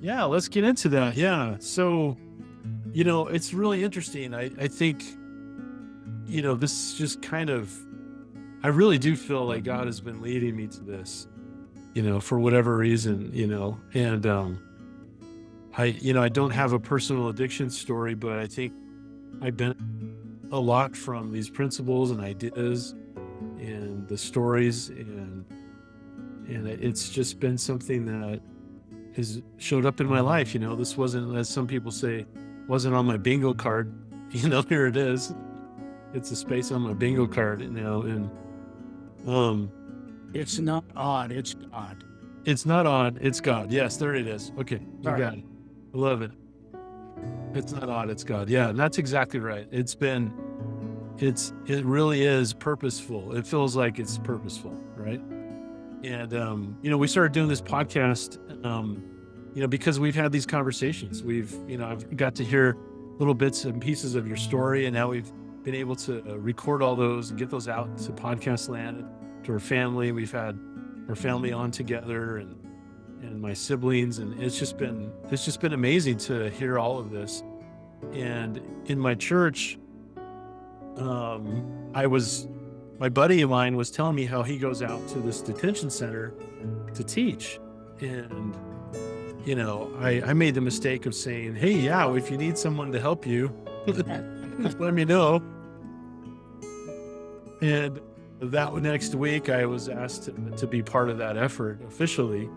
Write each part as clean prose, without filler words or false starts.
Yeah, let's get into that. Yeah. So, it's really interesting. I think, this just kind of, I really do feel like God has been leading me to this, for whatever reason, and, I don't have a personal addiction story, but I think I've been a lot from these principles and ideas and the stories and it's just been something that has showed up in my life. This wasn't, as some people say, wasn't on my bingo card. Here it is. It's a space on my bingo card, and um It's not odd, it's God. it's not on, it's God. Yes, there it is. Okay, you Sorry. got it. I love it. It's not odd, it's God. Yeah, and that's exactly right. It really is purposeful. It feels like it's purposeful, right? And we started doing this podcast, because we've had these conversations. I've got to hear little bits and pieces of your story, and now we've been able to record all those and get those out to podcast land, to our family. We've had our family on together, and my siblings, and it's just been amazing to hear all of this. And in my church, I was my buddy of mine was telling me how he goes out to this detention center to teach. And, I made the mistake of saying, hey, yeah, if you need someone to help you, let me know. And that next week, I was asked to be part of that effort officially.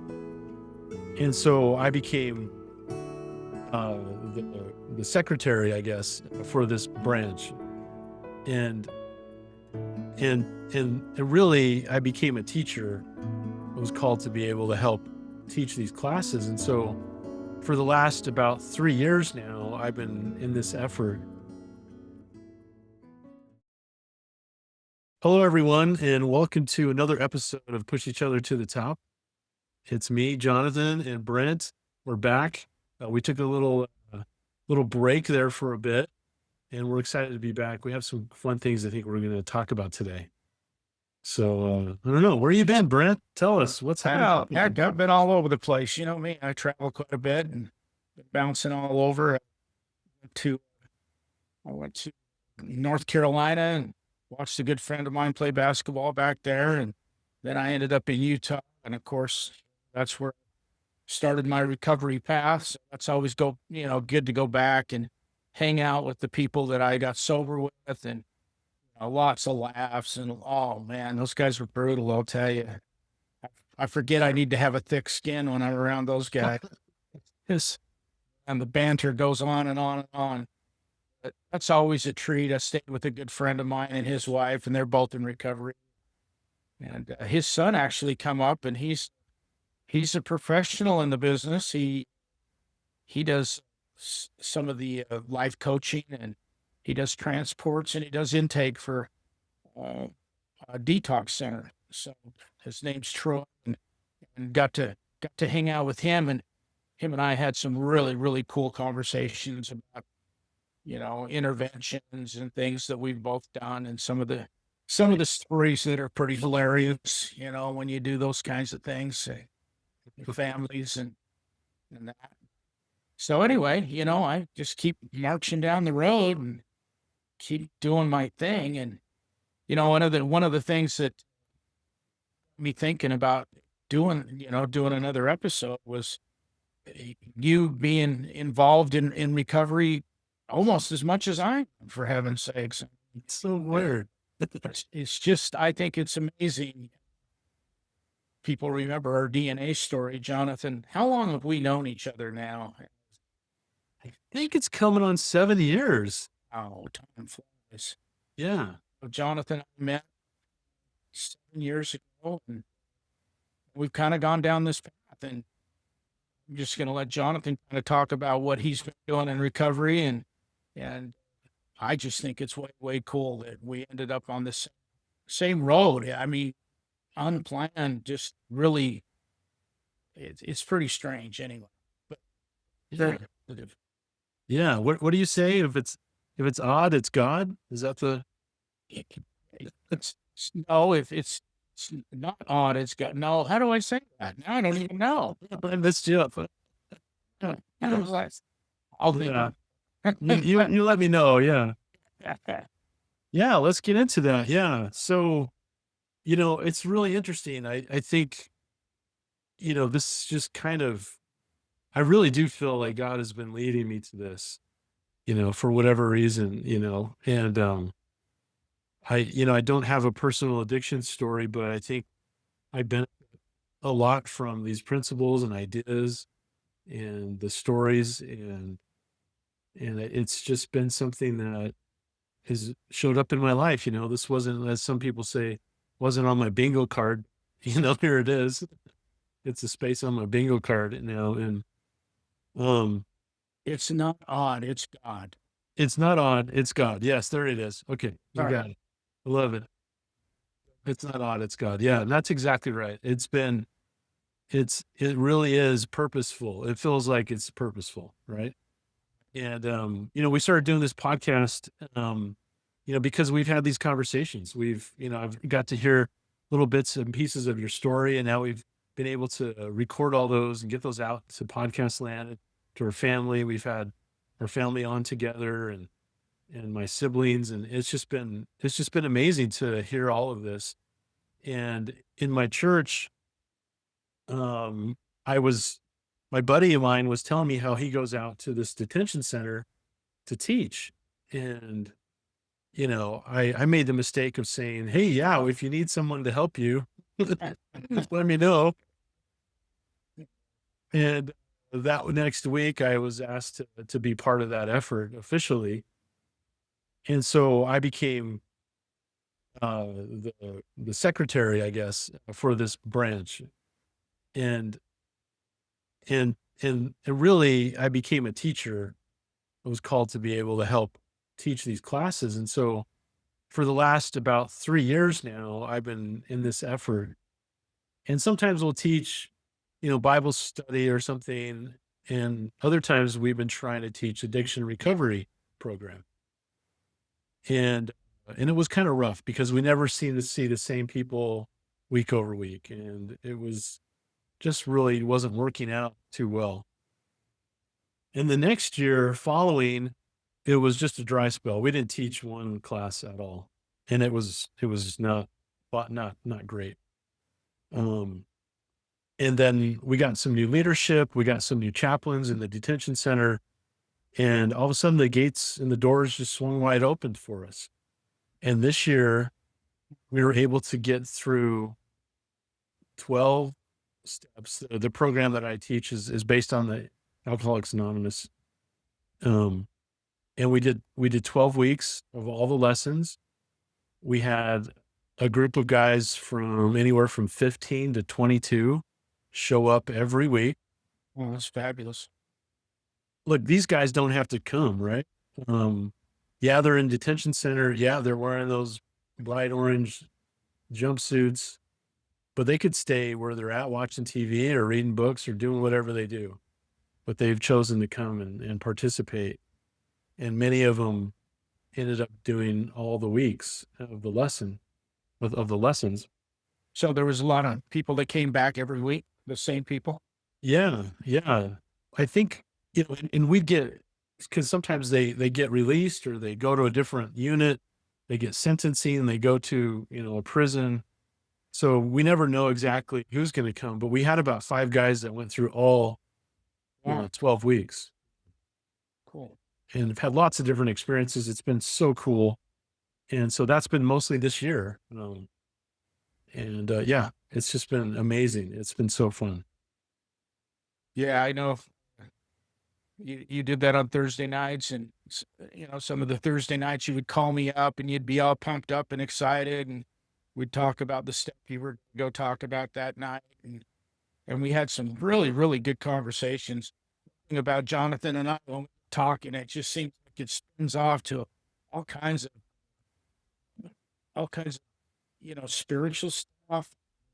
And so I became the secretary, I guess, for this branch. And really, I became a teacher. I was called to be able to help teach these classes. And so for the last about 3 years now, I've been in this effort. Hello, everyone, and welcome to another episode of Push Each Other to the Top. It's me, Jonathan, and Brent. We're back. We took a little break there for a bit, and we're excited to be back. We have some fun things I think we're going to talk about today. So I don't know. Where you been, Brent? Tell us what's Well, happening. heck, I've been all over the place. You know me, I travel quite a bit and been bouncing all over. To I went to North Carolina and watched a good friend of mine play basketball back there, and then I ended up in Utah, and of course, that's where I started my recovery path. So that's always good to go back and hang out with the people that I got sober with, and lots of laughs. And oh man, those guys were brutal. I'll tell you. I forget I need to have a thick skin when I'm around those guys. Yes. And the banter goes on and on and on. But that's always a treat. I stayed with a good friend of mine and his wife, and they're both in recovery. And his son actually come up, and he's a professional in the business. He does some of the life coaching, and he does transports, and he does intake for uh, a detox center. So his name's Troy, and got to hang out with him, and him and I had some really, really cool conversations about, interventions and things that we've both done, and some of the stories that are pretty hilarious, when you do those kinds of things, with families and that. So anyway, I just keep marching down the road and keep doing my thing. And, one of the things that me thinking about doing another episode was you being involved in recovery almost as much as I am, for heaven's sakes. It's so weird. It's just, I think it's amazing. People remember our DNA story, Jonathan. How long have we known each other now? I think it's coming on 7 years. Oh, time flies. Yeah. Jonathan and I met 7 years ago, and we've kind of gone down this path. And I'm just going to let Jonathan kind of talk about what he's been doing in recovery, and I just think it's way, way cool that we ended up on this same road. I mean, unplanned, just really, it's pretty strange anyway. But Yeah. very Yeah. What do you say? If it's odd, it's God? Is that the it's no, if it's not odd, it's got no. How do I say that? Now I don't even know. I missed you up. And I was like, I'll be. Yeah. You let me know. Yeah. Yeah. Let's get into that. Yeah. So, it's really interesting. I think, this just kind of, I really do feel like God has been leading me to this, for whatever reason, and, I don't have a personal addiction story, but I think I benefit a lot from these principles and ideas and the stories and it's just been something that has showed up in my life. This wasn't, as some people say, wasn't on my bingo card. Here it is. It's a space on my bingo card now. And um It's not odd. It's God. it's not on, it's God. Yes, there it is. Okay, you Sorry. got it. I love it. It's not on, it's God. Yeah, and that's exactly right. It really is purposeful. It feels like it's purposeful, right? And we started doing this podcast, because we've had these conversations. I've got to hear little bits and pieces of your story, and now we've been able to record all those and get those out to podcast land, to our family. We've had our family on together, and my siblings, and it's just been amazing to hear all of this. And in my church, um, I was my buddy of mine was telling me how he goes out to this detention center to teach. And, I made the mistake of saying, "Hey, yeah, if you need someone to help you, let me know." And that next week, I was asked to be part of that effort officially. And so I became the secretary, I guess, for this branch. And and really, I became a teacher. I was called to be able to help teach these classes. And so for the last about 3 years now, I've been in this effort. And sometimes we'll teach, Bible study or something. And other times we've been trying to teach addiction recovery program. And and it was kind of rough because we never seemed to see the same people week over week. And it was just really wasn't working out too well. And the next year following, it was just a dry spell. We didn't teach one class at all, and it was not, but not great. Um, and then we got some new leadership. We got some new chaplains in the detention center, and all of a sudden the gates and the doors just swung wide open for us. And this year we were able to get through 12 steps. The program that I teach is based on the Alcoholics Anonymous. Um, and we did 12 weeks of all the lessons. We had a group of guys from anywhere from 15 to 22 show up every week. Oh, that's fabulous. Look, these guys don't have to come, right? Um, yeah, they're in detention center. Yeah, they're wearing those bright orange jumpsuits, but they could stay where they're at watching TV or reading books or doing whatever they do. But they've chosen to come and participate. And many of them ended up doing all the weeks of the lessons. So there was a lot of people that came back every week, the same people. Yeah, yeah. I think, and we get, because sometimes they get released or they go to a different unit, they get sentencing and they go to, a prison. So we never know exactly who's going to come, but we had about 5 guys that went through all, Wow, 12 weeks cool. and have had lots of different experiences. It's been so cool. And so that's been mostly this year. And yeah, it's just been amazing. It's been so fun. Yeah, I know. You did that on Thursday nights, and some of the Thursday nights you would call me up, and you'd be all pumped up and excited, and we'd talk about the stuff you were go talk about that night, and we had some really really good conversations about Jonathan and I when we talk, and it just seems like it spins off to all kinds of all kinds of spiritual stuff.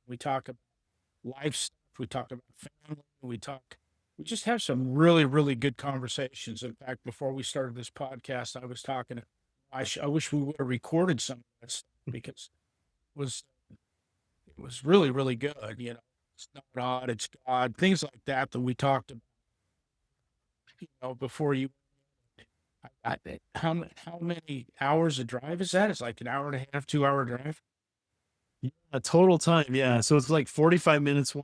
We talk about life stuff. We talk about family. We just have some really, really good conversations. In fact, before we started this podcast, I was talking. I wish we would have recorded some of that stuff because it was it was really, really good. It's not God, it's God. Things like that we talked about. before you, how many hours of drive is that? It's like an hour and a half, 2 hour drive. A total time, yeah. So it's like 45 minutes,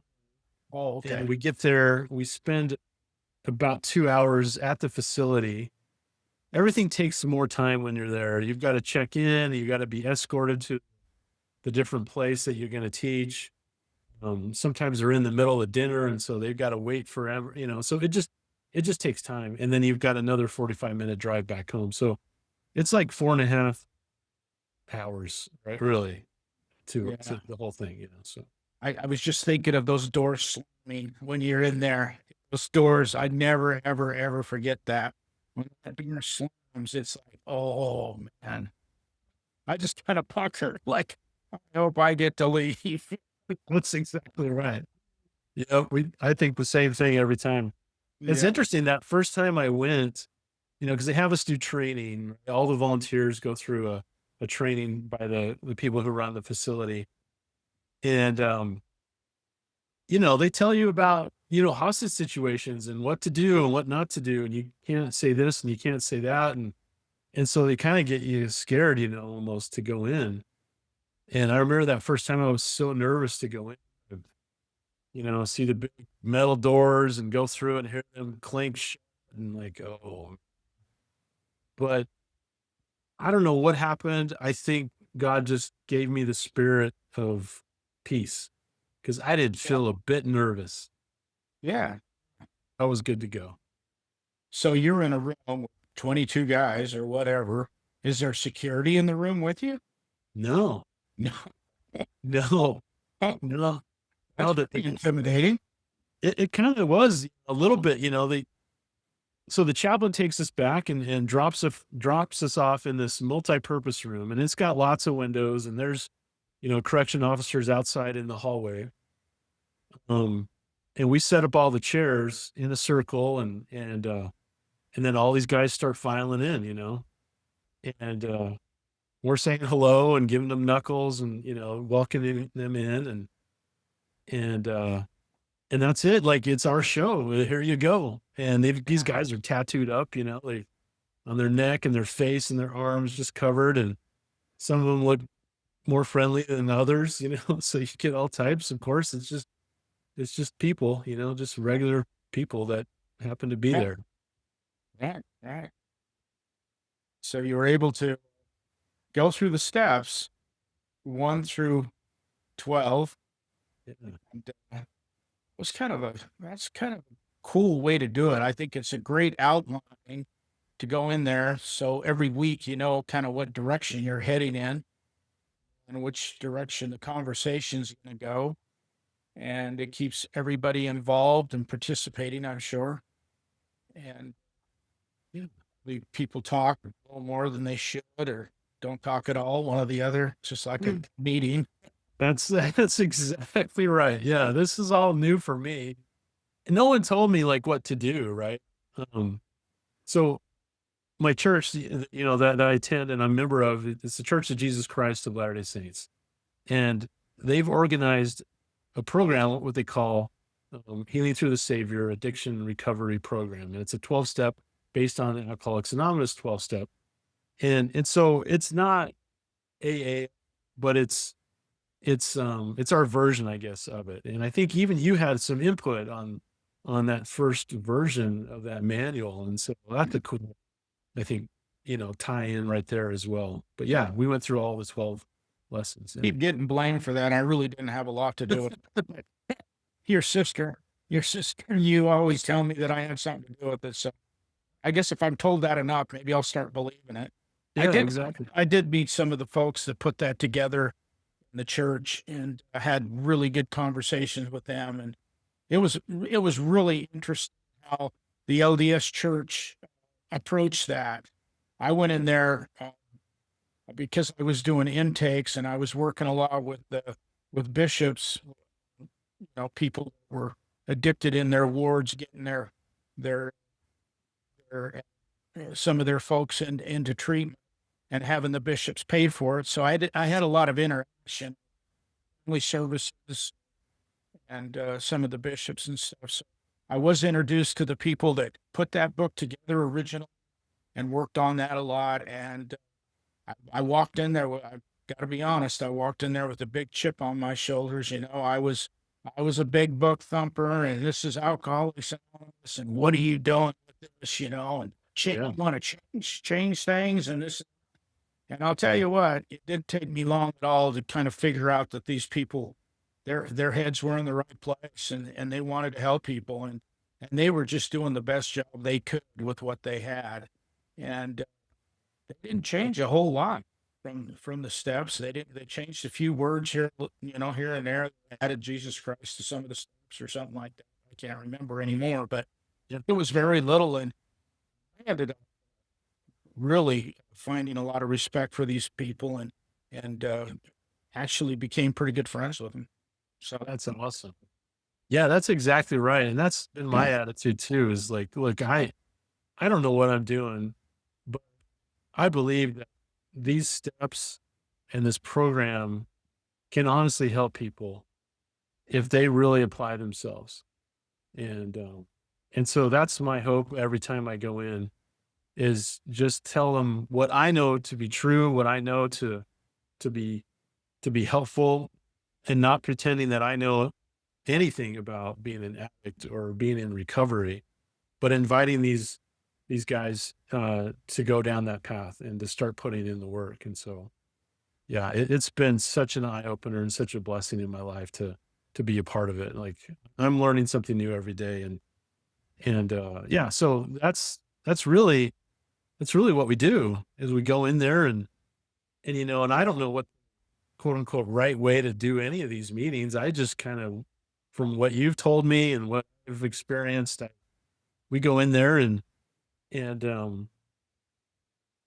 Oh, and okay. we get there. We spend about 2 hours at the facility. Everything takes some more time when you're there. You've got to check in. You got to be escorted to the different place that you're going to teach. Sometimes they're in the middle of dinner, and so they've got to wait forever. So it just takes time, and then you've got another 45-minute drive back home. So it's like 4.5 hours, right? Really, to Yeah. the whole thing. So I was just thinking of those doors slamming when you're in there. Those doors, I never, ever, ever forget that. When that door slams, it's like, oh man. I just kind of pucker, like, I hope I get to leave. that's exactly right. Yeah, I think the same thing every time. It's Yeah. interesting that first time I went, because they have us do training. All the volunteers go through a training by the people who run the facility. And they tell you about, hostage situations and what to do and what not to do. And you can't say this and you can't say that. And so they kind of get you scared, almost to go in. And I remember that first time I was so nervous to go in, see the big metal doors and go through and hear them clink shut and like, oh, but I don't know what happened. I think God just gave me the spirit of peace because I did Yeah. feel a bit nervous. Yeah. I was good to go. So you're in a room with 22 guys or whatever. Is there security in the room with you? No, No. no, Oh, no, that's no. pretty intimidating. It kind of was a little bit, so the chaplain takes us back and drops us off in this multi-purpose room, and it's got lots of windows, and there's, correction officers outside in the hallway. Um, and we set up all the chairs in a circle, and then all these guys start filing in, and we're saying hello and giving them knuckles and welcoming them in, and and that's it. Like it's our show. Here you go. And these Yeah. guys are tattooed up, like on their neck and their face and their arms just covered, and some of them look more friendly than others, so you get all types. Of course, it's just people, just regular people that happen to be Right. there. Right. Right. So you were able to go through the steps 1 through 12. Yeah. And, was kind of a that's kind of a cool way to do it. I think it's a great outline to go in there. So every week, you know, kind of what direction you're heading in and which direction the conversation's going to go. And it keeps everybody involved and participating, I'm sure. And Yeah. the people talk a little more than they should or don't talk at all, one or the other, just like a Mm. meeting. That's exactly right. Yeah, this is all new for me. And no one told me like what to do, right? Um, so my church, that I attend and I'm a member of, it's the Church of Jesus Christ of Latter-day Saints. And they've organized a program, what they call Healing Through the Savior Addiction Recovery Program. And it's a 12-step based on Alcoholics Anonymous 12-step. And so it's not AA, but it's our version, I guess, of it. And I think even you had some input on that first version of that manual. And so that's a cool, I think, tie in right there as well. But yeah, we went through all the 12 lessons. Yeah. Keep getting blamed for that. I really didn't have a lot to do with it. Your sister, your sister, you always tell me that I had something to do with it. So I guess if I'm told that enough, maybe I'll start believing it. I Yeah, did, exactly. I did meet some of the folks that put that together in the church, and I had really good conversations with them. And it was really interesting how the LDS church approached that. I went in there because I was doing intakes and I was working a lot with bishops, people were addicted in their wards, getting their their some of their folks into treatment and having the bishops pay for it. So I had a lot of interaction, family services, and some of the bishops and stuff. So I was introduced to the people that put that book together originally and worked on that a lot. And I walked in there. I got to be honest. I walked in there with a big chip on my shoulders. I was a big book thumper, and this is Alcoholics Anonymous, and what are you doing with this? And Yeah. want to change things, and this. And I'll tell you what, it didn't take me long at all to kind of figure out that these people, their heads were in the right place, and they wanted to help people, and they were just doing the best job they could with what they had. And they didn't change a whole lot from the steps. They changed a few words here, here and there. They added Jesus Christ to some of the steps or something like that. I can't remember anymore, but Yeah. it was very little. And I ended up really finding a lot of respect for these people, and actually became pretty good friends with them. So That's awesome. Yeah, that's exactly right. And that's been my attitude too, is like, look, I don't know what I'm doing, but I believe that these steps and this program can honestly help people if they really apply themselves. And and so that's my hope every time I go in, is just tell them what I know to be true, what I know to be to be helpful, and not pretending that I know anything about being an addict or being in recovery, but inviting these guys to go down that path and to start putting in the work. And so, yeah, it's been such an eye opener and such a blessing in my life to be a part of it. Like, I'm learning something new every day, and yeah, so that's really what we do, is we go in there, and and I don't know what quote unquote right way to do any of these meetings. I just kind of, from what you've told me and what I've experienced, we go in there, and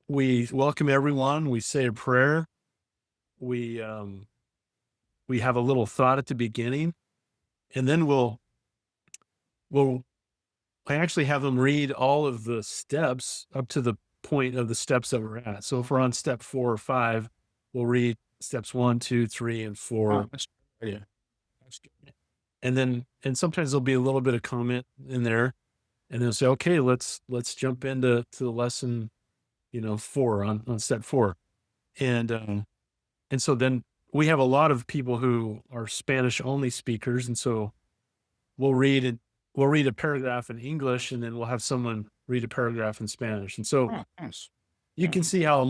we welcome everyone. We say a prayer. We we have a little thought at the beginning, and then we'll I actually have them read all of the steps up to the point of the steps that we're at. So if we're on step 4 or 5, we'll read steps 1, 2, 3, and 4. that's yeah, that's good. And sometimes there'll be a little bit of comment in there, and they'll say, okay, let's jump into the lesson, 4, on step 4. And so then we have a lot of people who are Spanish only speakers, and so we'll read it. We'll read a paragraph in English, and then we'll have someone read a paragraph in Spanish. And so Oh, nice. you Yeah. can see how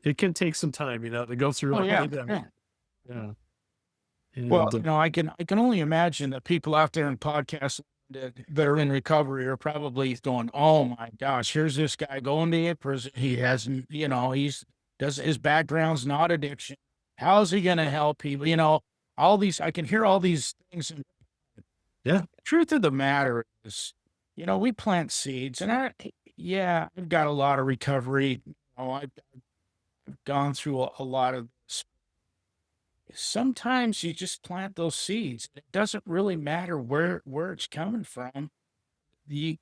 it can take some time, to go through Oh all yeah, of them. yeah. Yeah. Well, And I can only imagine that people out there in podcasts that are in recovery are probably going, "Oh my gosh, here's this guy going to a prison. He hasn't, he's does his background's not addiction. How is he going to help people? All these. I can hear all these things. And yeah, truth of the matter is, we plant seeds, and yeah, I've got a lot of recovery. I've gone through a lot of this. Sometimes you just plant those seeds. It doesn't really matter where it's coming from. The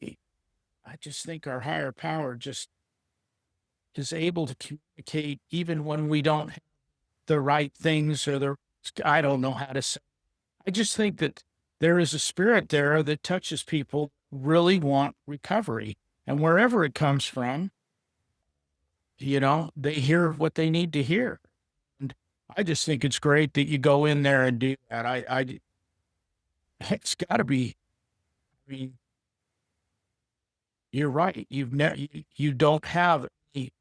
I just think our higher power just is able to communicate even when we don't have the right things, or I don't know how to say. I just think that there is a spirit there that touches people who really want recovery, and wherever it comes from, they hear what they need to hear. And I just think it's great that you go in there and do that. It's got to be. I mean, you're right. You don't have any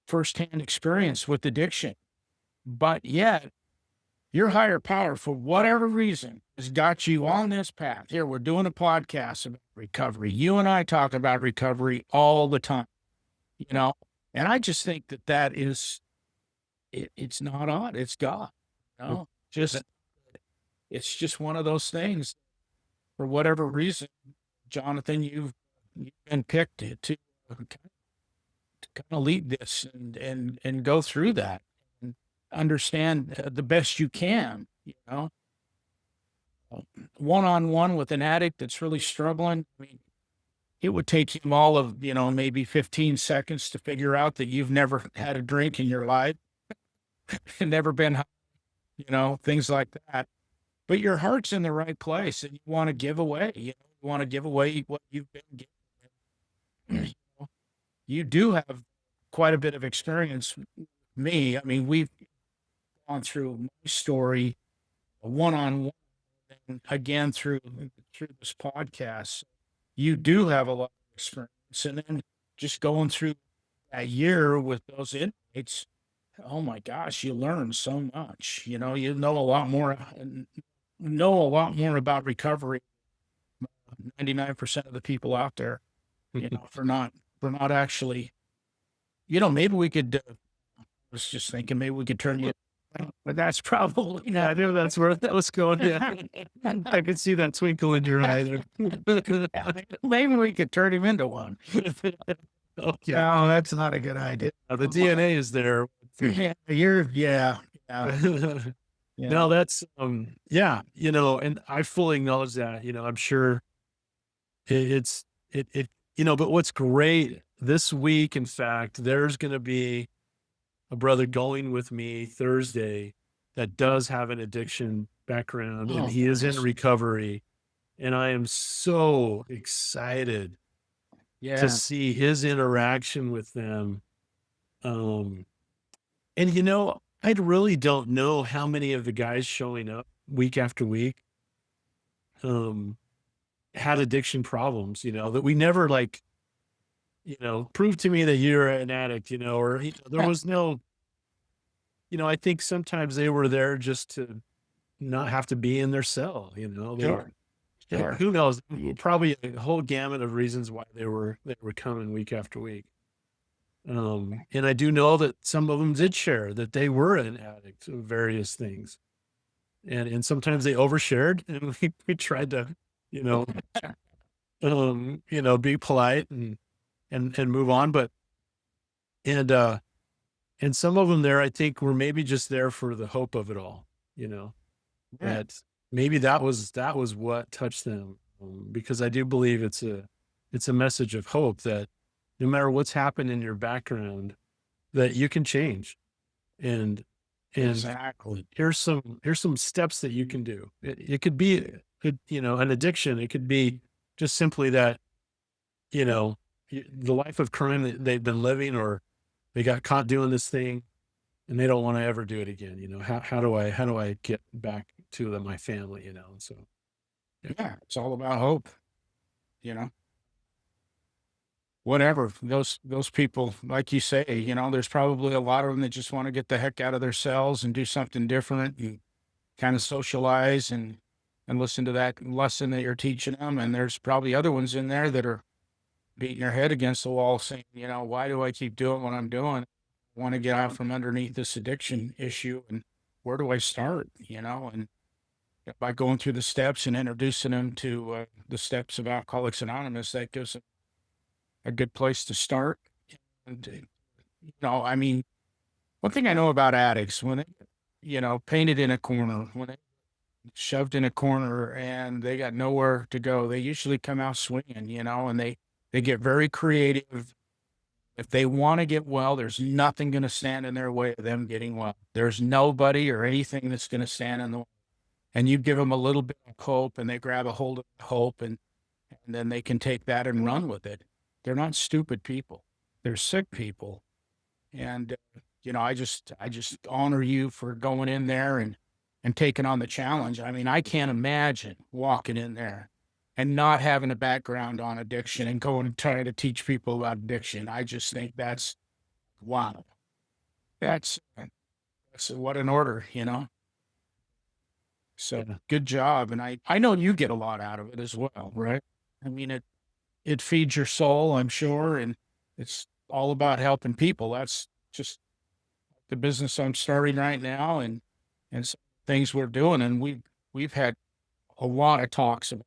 firsthand experience with addiction, but yet your higher power, for whatever reason, has got you on this path. Here, we're doing a podcast about recovery. You and I talk about recovery all the time, you know, and I just think that is it's not odd. It's God, just it's just one of those things. For whatever reason, Jonathan, you've been picked to kind of lead this and go through that and understand the best you can, one on one with an addict that's really struggling. I mean, it would take him all of, maybe 15 seconds to figure out that you've never had a drink in your life and never been, things like that. But your heart's in the right place and you want to give away, want to give away what you've been given. You do have quite a bit of experience. Me, I mean, we've gone through my story one on one, and again through this podcast. You do have a lot of experience, and then just going through a year with those inmates, oh my gosh, you learn so much. You know a lot more about recovery. 99% of the people out there, for not actually, maybe we could. I was just thinking, maybe we could turn you. But that's probably I not. knew that's where that was going. Yeah. I could see that twinkle in your eye there. Maybe we could turn him into one. Okay. No, that's not a good idea. The DNA is there. Yeah, yeah. No, that's yeah, and I fully acknowledge that. I'm sure it's but what's great this week, in fact, there's gonna be a brother going with me Thursday that does have an addiction background, and Oh, he is in nice. recovery. And I am so excited to Yeah. see his interaction with them. Um, and I really don't know how many of the guys showing up week after week um had addiction problems, that we never like, prove to me that you're an addict, or there was no, I think sometimes they were there just to not have to be in their cell, Sure. Sure. who knows, probably a whole gamut of reasons why they were coming week after week. And I do know that some of them did share that they were an addict of various things. And sometimes they overshared, and we tried to, you know, be polite and move on. But and and some of them there, I think, were maybe just there for the hope of it all, Yeah. that maybe that was what touched them. Because I do believe it's a message of hope that no matter what's happened in your background, that you can change. And Exactly. here's some steps that you can do. It could be an addiction. It could be just simply that, you know the life of crime that they've been living, or they got caught doing this thing and they don't want to ever do it again. How do I get back to my family, and so yeah. Yeah. It's all about hope, you know. Whatever. Those people, like you say, there's probably a lot of them that just want to get the heck out of their cells and do something different and kind of socialize and listen to that lesson that you're teaching them. And there's probably other ones in there that are beating their head against the wall saying, why do I keep doing what I'm doing? I want to get out from underneath this addiction issue. And where do I start? And by going through the steps and introducing them to the steps of Alcoholics Anonymous, that gives them a good place to start. And, I mean, one thing I know about addicts, when they, painted in a corner, when they shoved in a corner and they got nowhere to go, they usually come out swinging, and they get very creative. If they want to get well, there's nothing going to stand in their way of them getting well. There's nobody or anything that's going to stand in the way. And you give them a little bit of hope and they grab a hold of hope, and then they can take that and run with it. They're not stupid people. They're sick people. And, I just honor you for going in there and taking on the challenge. I mean, I can't imagine walking in there and not having a background on addiction and going and trying to teach people about addiction. I just think that's, wow. That's what an order. So Yeah. good job. And I know you get a lot out of it as well, right? I mean, it feeds your soul, I'm sure. And it's all about helping people. That's just the business I'm starting right now, and some things we're doing. And we've had a lot of talks about,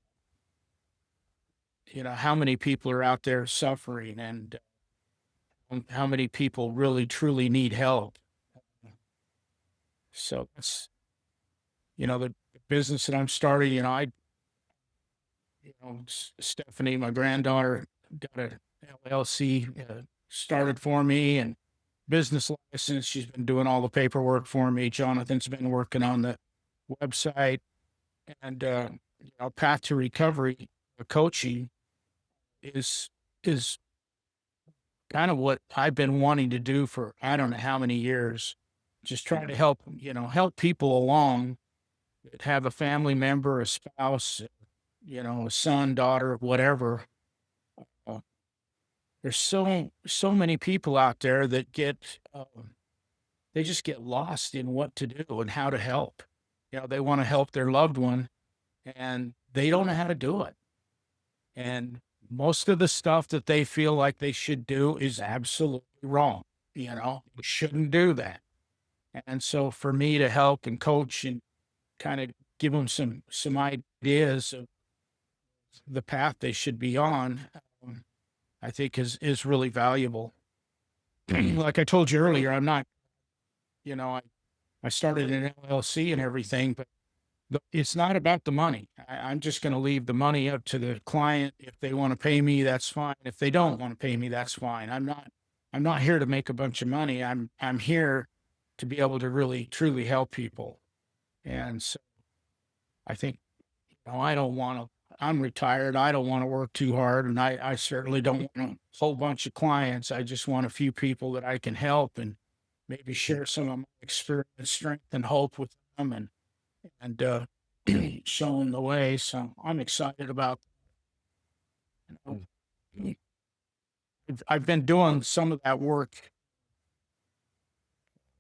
how many people are out there suffering and how many people really truly need help. So that's, the business that I'm starting, Stephanie, my granddaughter, got a LLC started for me, and business license. She's been doing all the paperwork for me. Jonathan's been working on the website, and Path to Recovery coaching is is kind of what I've been wanting to do for I don't know how many years. Just trying to help, help people along that have a family member, a spouse, a son, daughter, whatever. Uh, there's so many people out there that they just get lost in what to do and how to help. They want to help their loved one and they don't know how to do it. And most of the stuff that they feel like they should do is absolutely wrong. You shouldn't do that. And so for me to help and coach and kind of give them some ideas of the path they should be on, I think is really valuable. Like I told you earlier, I'm not, I started an LLC and everything, but it's not about the money. I'm just going to leave the money up to the client. If they want to pay me, that's fine. If they don't want to pay me, that's fine. I'm not here to make a bunch of money. I'm here to be able to really truly help people. And so I think, I don't want to. I'm retired. I don't want to work too hard, and I certainly don't want a whole bunch of clients. I just want a few people that I can help and maybe share some of my experience, strength, and hope with them, and show them the way. So I'm excited about. You know, I've been doing some of that work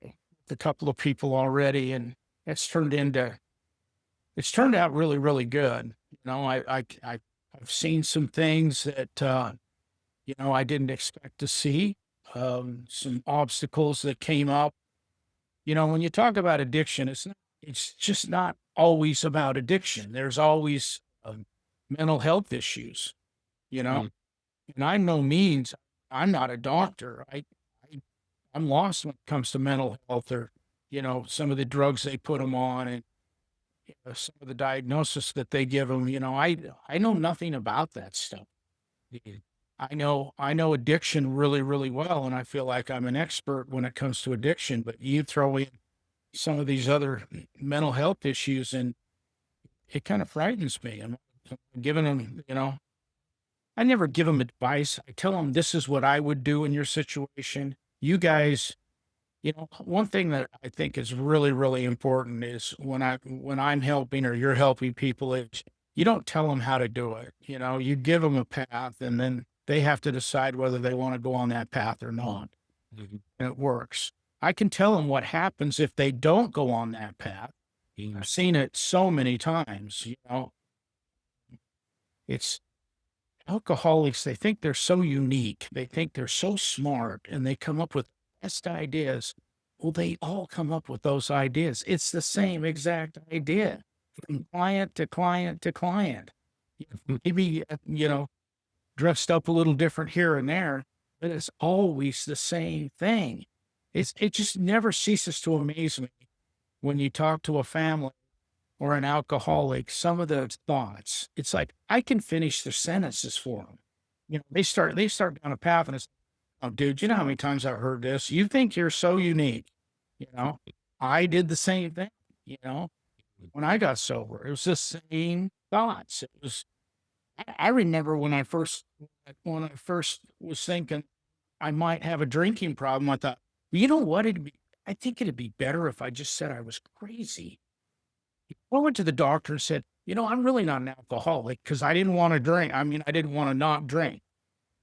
with a couple of people already, and it's turned out really, really good. I've seen some things that, I didn't expect to see, some obstacles that came up. When you talk about addiction, it's just not always about addiction. There's always mental health issues, you know, Mm. and I'm no means, I'm not a doctor. I'm lost when it comes to mental health or, some of the drugs they put them on and some of the diagnosis that they give them. I know nothing about that stuff. Mm. I know addiction really, really well, and I feel like I'm an expert when it comes to addiction. But you throw in some of these other mental health issues, and it kind of frightens me. I'm giving them, I never give them advice. I tell them this is what I would do in your situation. You guys, one thing that I think is really, really important is when I'm helping or you're helping people is you don't tell them how to do it. You give them a path and then they have to decide whether they want to go on that path or not. Mhm. And it works. I can tell them what happens if they don't go on that path. I've seen it so many times, it's alcoholics. They think they're so unique. They think they're so smart and they come up with best ideas. Well, they all come up with those ideas. It's the same exact idea from client to client to client. Maybe, dressed up a little different here and there, but it's always the same thing. It just never ceases to amaze me when you talk to a family or an alcoholic, some of the thoughts. It's like I can finish their sentences for them. They start down a path and it's, oh, dude, you know how many times I've heard this? You think you're so unique. You know, I did the same thing, when I got sober. It was the same thoughts. It was, I remember when I first was thinking I might have a drinking problem, I thought, well, you know what? I think it'd be better if I just said I was crazy. I went to the doctor and said, I'm really not an alcoholic because I didn't want to drink. I mean, I didn't want to not drink.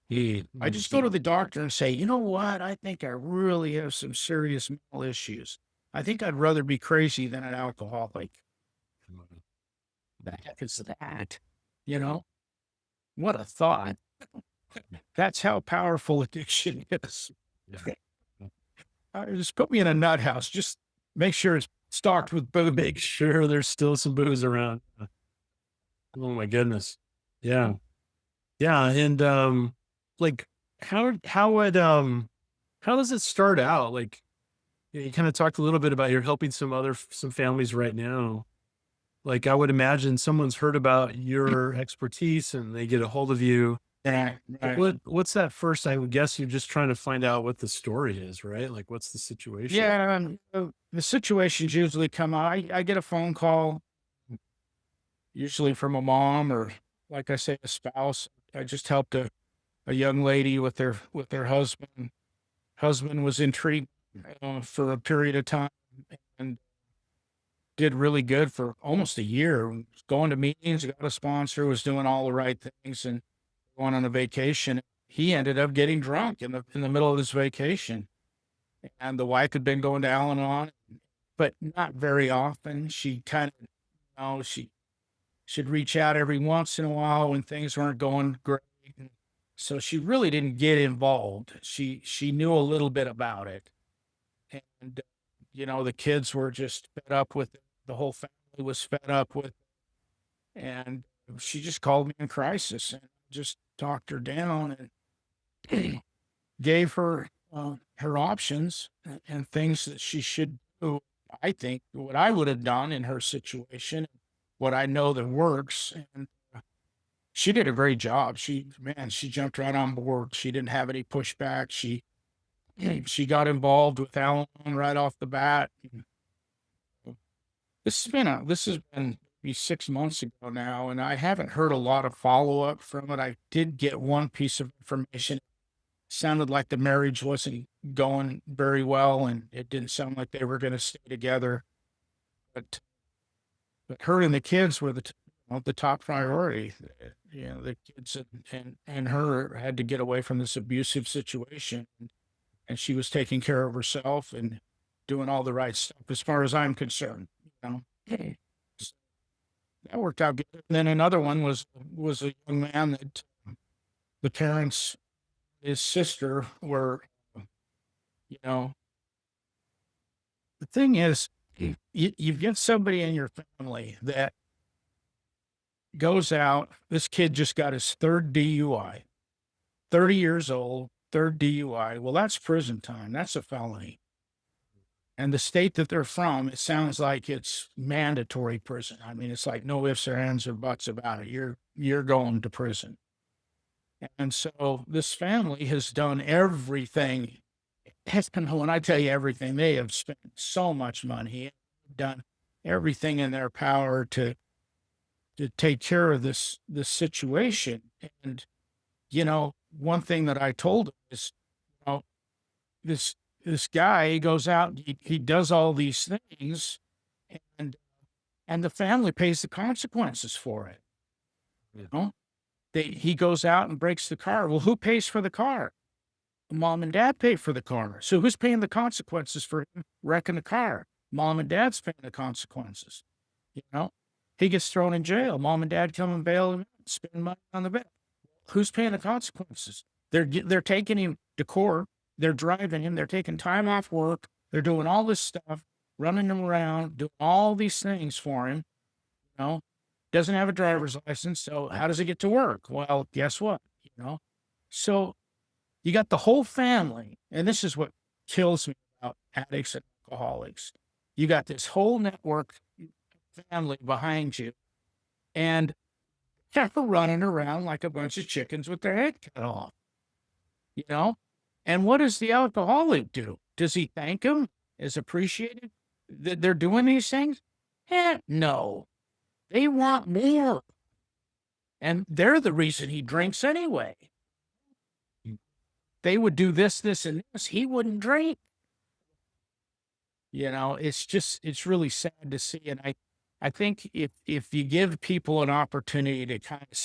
I just go to the doctor and say, you know what? I think I really have some serious mental issues. I think I'd rather be crazy than an alcoholic. The heck is that? You know, what a thought. That's how powerful addiction is. Yeah. Just put me in a nut house. Just make sure it's stocked with booze. Make sure there's still some booze around. Oh my goodness. Yeah. Yeah. And like how would how does it start out? Like you kind of talked a little bit about you're helping some families right now. Like I would imagine someone's heard about your expertise and they get a hold of you. Right, right. What's that first? I would guess you're just trying to find out what the story is, right? Like what's the situation? Yeah, the situations usually come out. I get a phone call, usually from a mom or like I say, a spouse. I just helped a young lady with their husband. Husband was in treatment for a period of time and did really good for almost a year. Was going to meetings, got a sponsor, was doing all the right things, and going on a vacation. He ended up getting drunk in the middle of this vacation, and the wife had been going to Al-Anon, but not very often. She kind of, she should reach out every once in a while when things weren't going great. And so she really didn't get involved. She knew a little bit about it, and the kids were just fed up with it. The whole family was fed up with it, and she just called me in crisis and just talked her down and gave her her options and things that she should do. I think what I would have done in her situation, what I know that works, and she did a great job. She jumped right on board. She didn't have any pushback. She got involved with Al-Anon right off the bat. This has been maybe 6 months ago now, and I haven't heard a lot of follow up from it. I did get one piece of information. Sounded like the marriage wasn't going very well, and it didn't sound like they were going to stay together. But her and the kids were the top priority. The kids and her had to get away from this abusive situation, and she was taking care of herself and doing all the right stuff as far as I'm concerned. So that worked out good. And then another one was a young man that the parents, his sister, were, you know, the thing is, you get somebody in your family that goes out. This kid just got his third DUI, 30 years old, third DUI. Well, that's prison time. That's a felony. And the state that they're from, it sounds like it's mandatory prison. I mean, it's like no ifs or ands or buts about it. You're going to prison. And so this family has done everything. And when I tell you everything, they have spent so much money, done everything in their power to take care of this situation. And one thing that I told him is, this this guy, he goes out, he does all these things, and the family pays the consequences for it. He goes out and breaks the car. Well, who pays for the car? Mom and dad pay for the car. So who's paying the consequences for him wrecking the car? Mom and dad's paying the consequences. He gets thrown in jail. Mom and dad come and bail him out, spend money on the bail. Who's paying the consequences? They're taking him to court. They're driving him. They're taking time off work. They're doing all this stuff, running him around, doing all these things for him. Doesn't have a driver's license. So how does he get to work? Well, guess what? So you got the whole family, and this is what kills me about addicts and alcoholics. You got this whole network family behind you, and they're running around like a bunch of chickens with their head cut off. And what does the alcoholic do? Does he thank them? Is appreciated that they're doing these things? No. They want more. And they're the reason he drinks anyway. They would do this, and this. He wouldn't drink. It's really sad to see. And I think if you give people an opportunity to kind of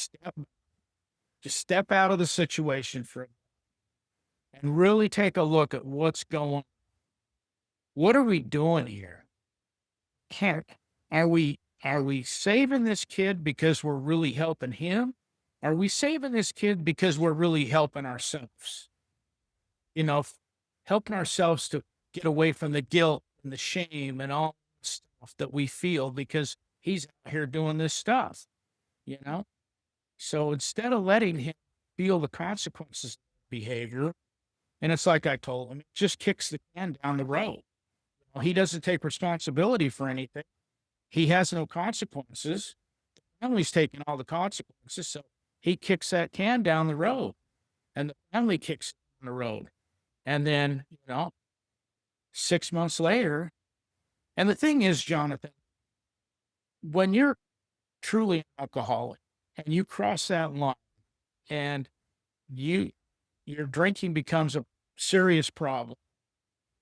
step out of the situation for and really take a look at what's going on. What are we doing here? Are we saving this kid because we're really helping him? Are we saving this kid because we're really helping ourselves? Helping ourselves to get away from the guilt and the shame and all the stuff that we feel because he's out here doing this stuff, So instead of letting him feel the consequences of behavior, and it's like I told him, it just kicks the can down the road. He doesn't take responsibility for anything. He has no consequences. The family's taking all the consequences, so he kicks that can down the road, and the family kicks it down the road. And then, 6 months later, and the thing is, Jonathan, when you're truly an alcoholic, and you cross that line and you your drinking becomes a serious problem.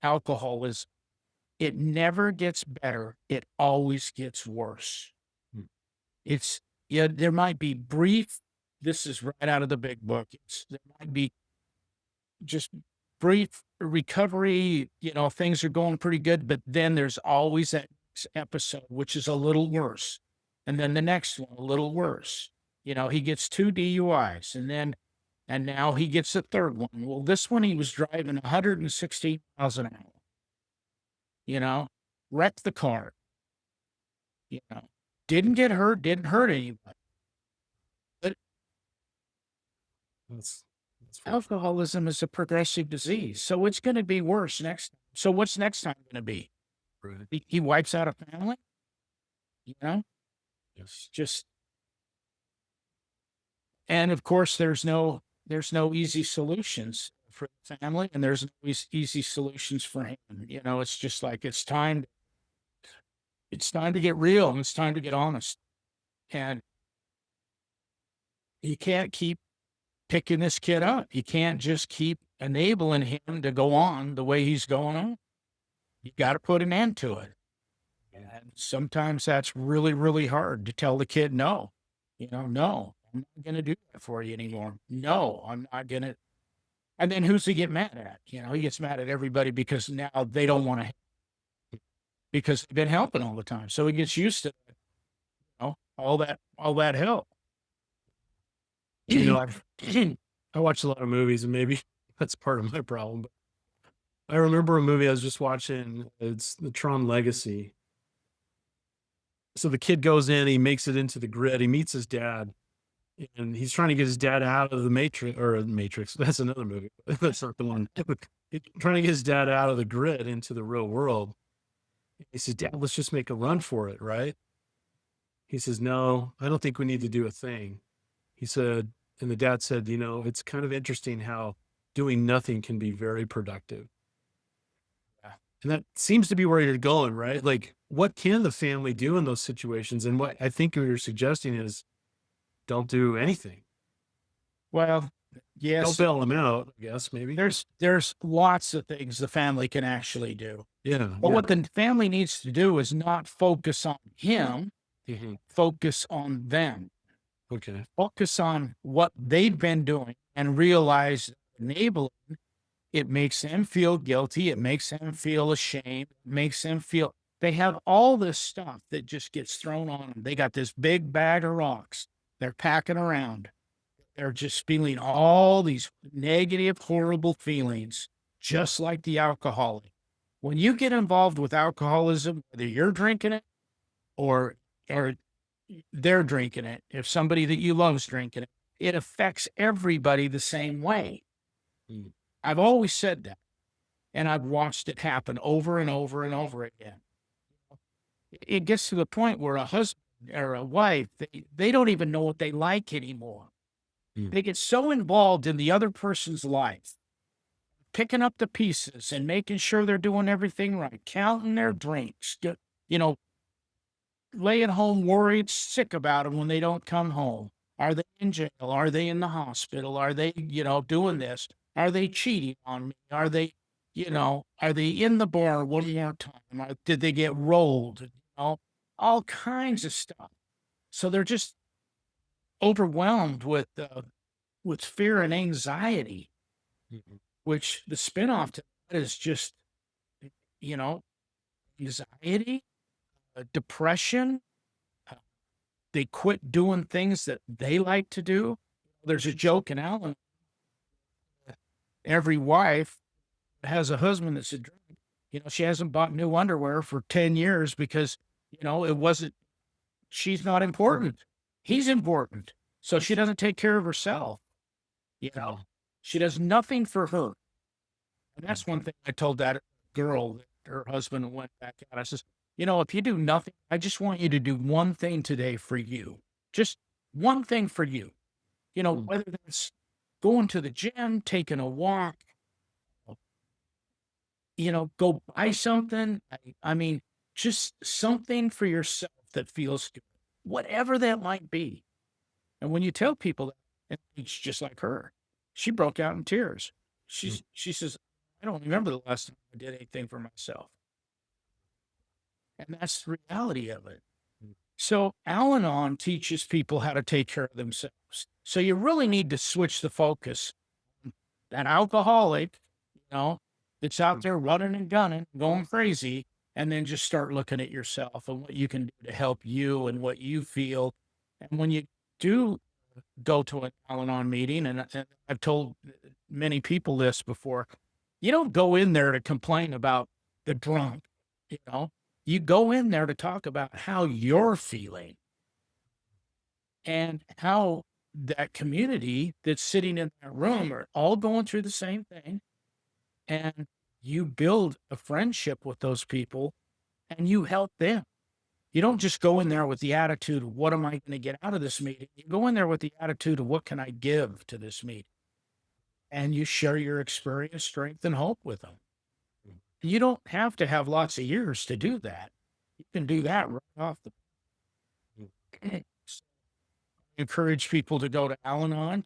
Alcoholism. It never gets better. It always gets worse. Mm. It's yeah, there might be brief, this is right out of the big book. There might be just brief recovery, things are going pretty good, but then there's always that next episode, which is a little worse. And then the next one, a little worse. He gets 2 DUIs and now he gets a third one. Well, this one he was driving 160 miles an hour, wrecked the car, you know, didn't get hurt, didn't hurt anybody. But That's for alcoholism is a progressive disease, so it's going to be worse next time. So what's next time going to be? right. He wipes out a family, Yes. just, and of course there's no easy solutions for the family, and there's no easy solutions for him. It's just like it's time to get real, and it's time to get honest, and you can't keep picking this kid up. You can't just keep enabling him to go on the way he's going on. You got to put an end to it. And sometimes that's really, really hard to tell the kid, no, no, I'm not going to do that for you anymore. No, I'm not going to. And then who's he get mad at? He gets mad at everybody because now they don't want to, because they've been helping all the time. So he gets used to, all that help. I watch a lot of movies, and maybe that's part of my problem. But I remember a movie I was just watching. It's the Tron Legacy. So the kid goes in, he makes it into the grid, he meets his dad, and he's trying to get his dad out of the Matrix. That's another movie. That's not the one. He's trying to get his dad out of the grid into the real world. He says, "Dad, let's just make a run for it, right?" He says, "No, I don't think we need to do a thing." He said, and the dad said, "It's kind of interesting how doing nothing can be very productive." Yeah. And that seems to be where you're going, right? Like, what can the family do in those situations? And what I think you're suggesting is don't do anything. Well, Don't yes, bail them out, I guess, maybe. there's lots of things the family can actually do. Yeah. But what the family needs to do is not focus on him, Mhm. focus on them. Okay. Focus on what they've been doing and realize enabling, it makes them feel guilty. It makes them feel ashamed. It makes them feel they have all this stuff that just gets thrown on them. They got this big bag of rocks they're packing around. They're just feeling all these negative, horrible feelings, just like the alcoholic. When you get involved with alcoholism, whether you're drinking it or they're drinking it, if somebody that you love is drinking it, it affects everybody the same way. Mm. I've always said that, and I've watched it happen over and over and over again. It gets to the point where a husband or a wife, they don't even know what they like anymore. Mm. They get so involved in the other person's life, picking up the pieces and making sure they're doing everything right, counting their drinks, laying home worried, sick about them when they don't come home. Are they in jail? Are they in the hospital? Are they, doing this? Are they cheating on me? Are they, are they in the bar one more time? Did they get rolled? All kinds of stuff. So they're just overwhelmed with fear and anxiety, Mhm. which the spinoff to that is just, you know, anxiety, depression. They quit doing things that they like to do. There's a joke in Alan. Every wife has a husband that's a drunk. She hasn't bought new underwear for 10 years because, it wasn't, she's not important. He's important. So she doesn't take care of herself. She does nothing for her. And that's one thing I told that girl that her husband went back out. I says, if you do nothing, I just want you to do one thing today for you. Just one thing for you. Whether that's going to the gym, taking a walk, go buy something. I mean, just something for yourself that feels good, whatever that might be. And when you tell people that, and it's just like her, she broke out in tears. She says, I don't remember the last time I did anything for myself. And that's the reality of it. Mm. So Al-Anon teaches people how to take care of themselves. So you really need to switch the focus. That alcoholic, that's out there running and gunning, going crazy, and then just start looking at yourself and what you can do to help you and what you feel. And when you do go to an Al-Anon meeting, and I've told many people this before, you don't go in there to complain about the drunk, you go in there to talk about how you're feeling and how that community that's sitting in that room are all going through the same thing. And you build a friendship with those people and you help them. You don't just go in there with the attitude of what am I going to get out of this meeting? You go in there with the attitude of what can I give to this meeting? And you share your experience, strength, and hope with them. You don't have to have lots of years to do that. You can do that right off the. So, encourage people to go to Al-Anon.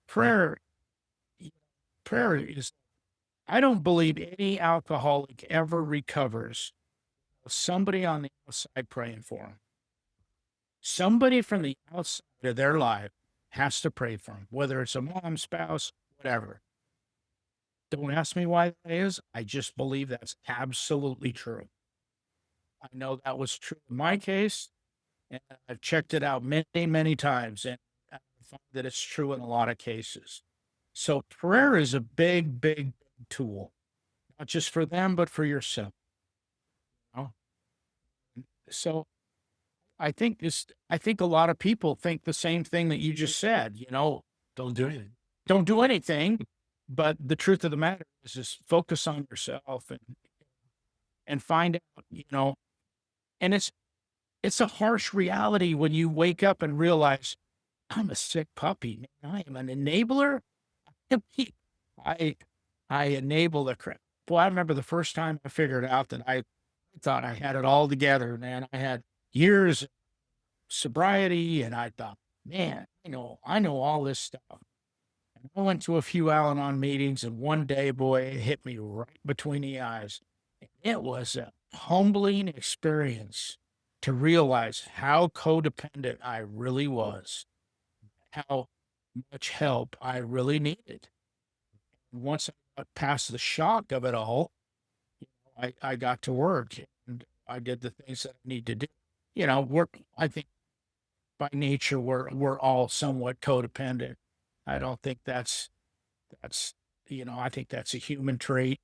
Prayer is, I don't believe any alcoholic ever recovers with somebody on the outside praying for them. Somebody from the outside of their life has to pray for them, whether it's a mom, spouse, whatever. Don't ask me why that is. I just believe that's absolutely true. I know that was true in my case, and I've checked it out many, many times, and I find that it's true in a lot of cases. So prayer is a big, big tool, not just for them, but for yourself. So I think a lot of people think the same thing that you just said, Don't do anything. don't do anything. But the truth of the matter is just focus on yourself and find out, and it's a harsh reality when you wake up and realize I'm a sick puppy, man. I am an enabler. I enable the crap. Boy, I remember the first time I figured out that I thought I had it all together, man. I had years of sobriety, and I thought, man, I know all this stuff. And I went to a few Al-Anon meetings, and one day, boy, it hit me right between the eyes. It was a humbling experience to realize how codependent I really was, how much help I really needed. And once I got past the shock of it all, I got to work and I did the things that I need to do. I think by nature we're all somewhat codependent. I don't think that's I think that's a human trait.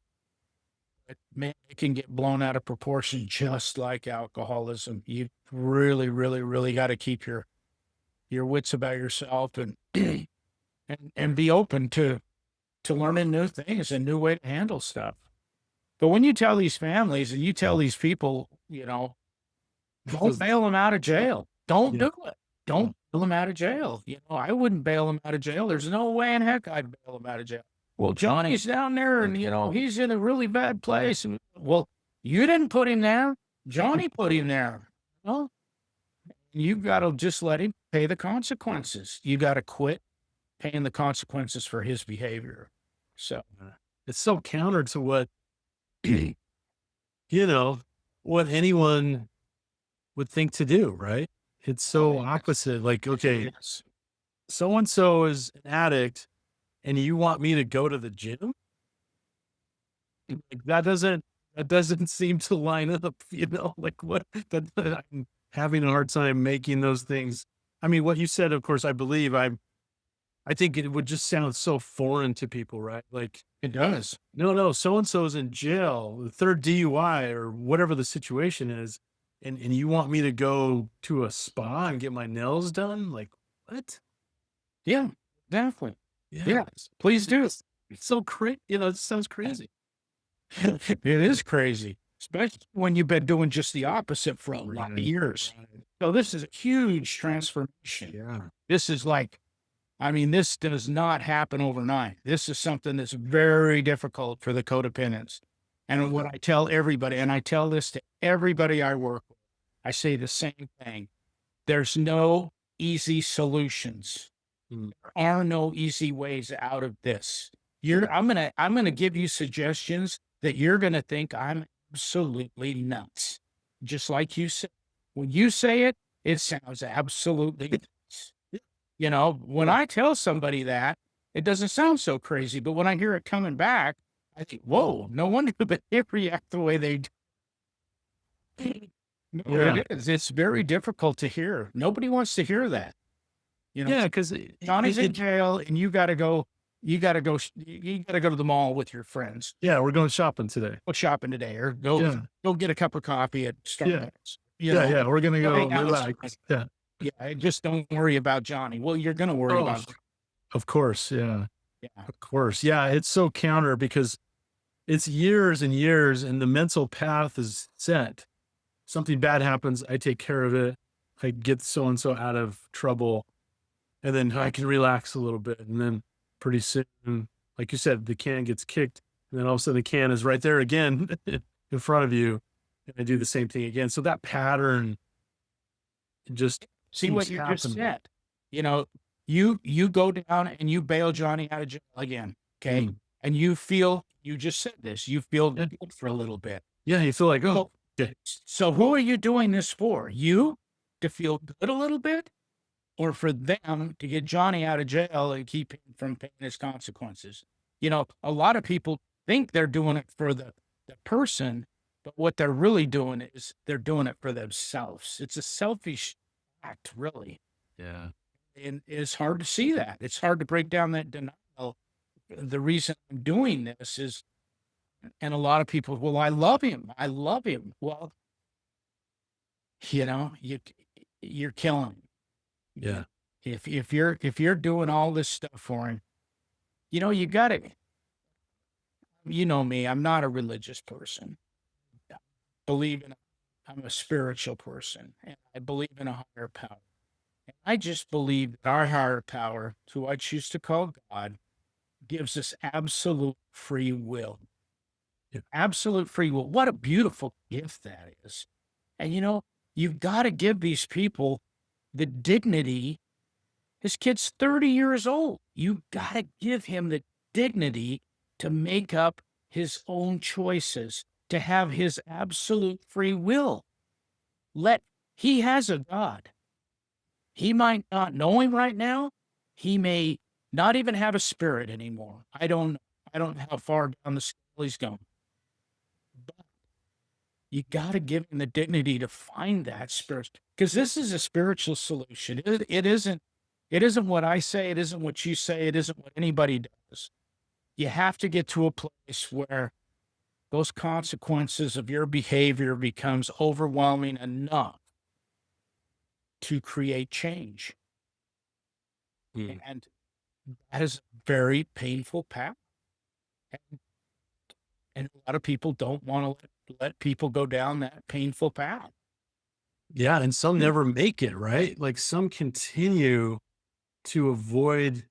But man, it can get blown out of proportion just like alcoholism. You really, really, really got to keep your wits about yourself and and be open to learning new things and new way to handle stuff. But when you tell these families and you tell these people, don't bail them out of jail. Don't do it. Don't bail them out of jail. I wouldn't bail them out of jail. There's no way in heck I'd bail them out of jail. Well, Johnny's down there and, he's in a really bad place. Well, you didn't put him there. Johnny put him there. Well, you got to just let him pay the consequences. You got to quit paying the consequences for his behavior. So it's so counter to what, what anyone would think to do, right? It's so opposite. Like, okay, so-and-so is an addict and you want me to go to the gym? Like, that doesn't seem to line up, like what, I'm having a hard time making those things. I mean, what you said, of course, I believe I think it would just sound so foreign to people, right? Like, it does. No, so-and-so's in jail, the third DUI or whatever the situation is. And you want me to go to a spa and get my nails done? Like, what? Yeah, definitely. Yeah. Yes, please do. It's so crazy. It sounds crazy. It is crazy, especially when you've been doing just the opposite for a lot of years. So this is a huge transformation. Yeah. This is this does not happen overnight. This is something that's very difficult for the codependents. And what I tell everybody, and I tell this to everybody I work with, I say the same thing. There's no easy solutions. Mm. There are no easy ways out of this. I'm gonna give you suggestions that you're gonna think I'm absolutely nuts. Just like you said. When you say it, it sounds absolutely nuts. Yeah. You know, when Sure. I tell somebody that, it doesn't sound so crazy, but when I hear it coming back, I think, whoa, no wonder but they react the way they do. No, Yeah. it is. It's very difficult to hear. Nobody wants to hear that. You know, Yeah, because Johnny's in jail and you gotta go to the mall with your friends. yeah, we're going shopping today. Go shopping today or Yeah. go get a cup of coffee at Yeah. Starbucks. You Yeah, know, yeah, we're gonna go go hang out with some relax. friends. Yeah. Yeah, just don't worry about Johnny. Well, you're gonna worry Oh, about of course, yeah. yeah. Of course. Yeah, it's so counter because it's years and years and the mental path is set. Something bad happens, I take care of it. I get so and so out of trouble, and then I can relax a little bit. And then pretty soon, like you said, the can gets kicked, and then all of a sudden the can is right there again in front of you. And I do the same thing again. So that pattern just See what keeps you just happening. said. You know, you go down and you bail Johnny out of jail again. Okay. Mm. And you just said this, you feel Yeah. good for a little bit. Yeah, you feel like, oh, So, okay. so who are you doing this for? You to feel good a little bit, or for them to get Johnny out of jail and keep him from paying his consequences? You know, a lot of people think they're doing it for the person, but what they're really doing is they're doing it for themselves. It's a selfish act, really. Yeah. And it's hard to see that. It's hard to break down that denial. The reason I'm doing this is, and a lot of people, well, I love him. I love him. Well, you know, you're killing him. Yeah. If you're doing all this stuff for him, you know, you got to, you know me, I'm not a religious person. I believe in, I'm a spiritual person and I believe in a higher power. And I just believe that our higher power, who I choose to call God, gives us absolute free will. Yeah. Absolute free will. What a beautiful gift that is. And you know, you've got to give these people the dignity. This kid's 30 years old. You got to give him the dignity to make up his own choices, to have his absolute free will. He has a God. He might not know him right now. He may not even have a spirit anymore. I don't know how far down the scale he's going. But you got to give him the dignity to find that spirit, because this is a spiritual solution. It isn't what I say, it isn't what you say, it isn't what anybody does. You have to get to a place where those consequences of your behavior becomes overwhelming enough to create change. Mm. And that is a very painful path. And, and a lot of people don't want to let people go down that painful path. Yeah, and some never make it, right? Like some continue to avoid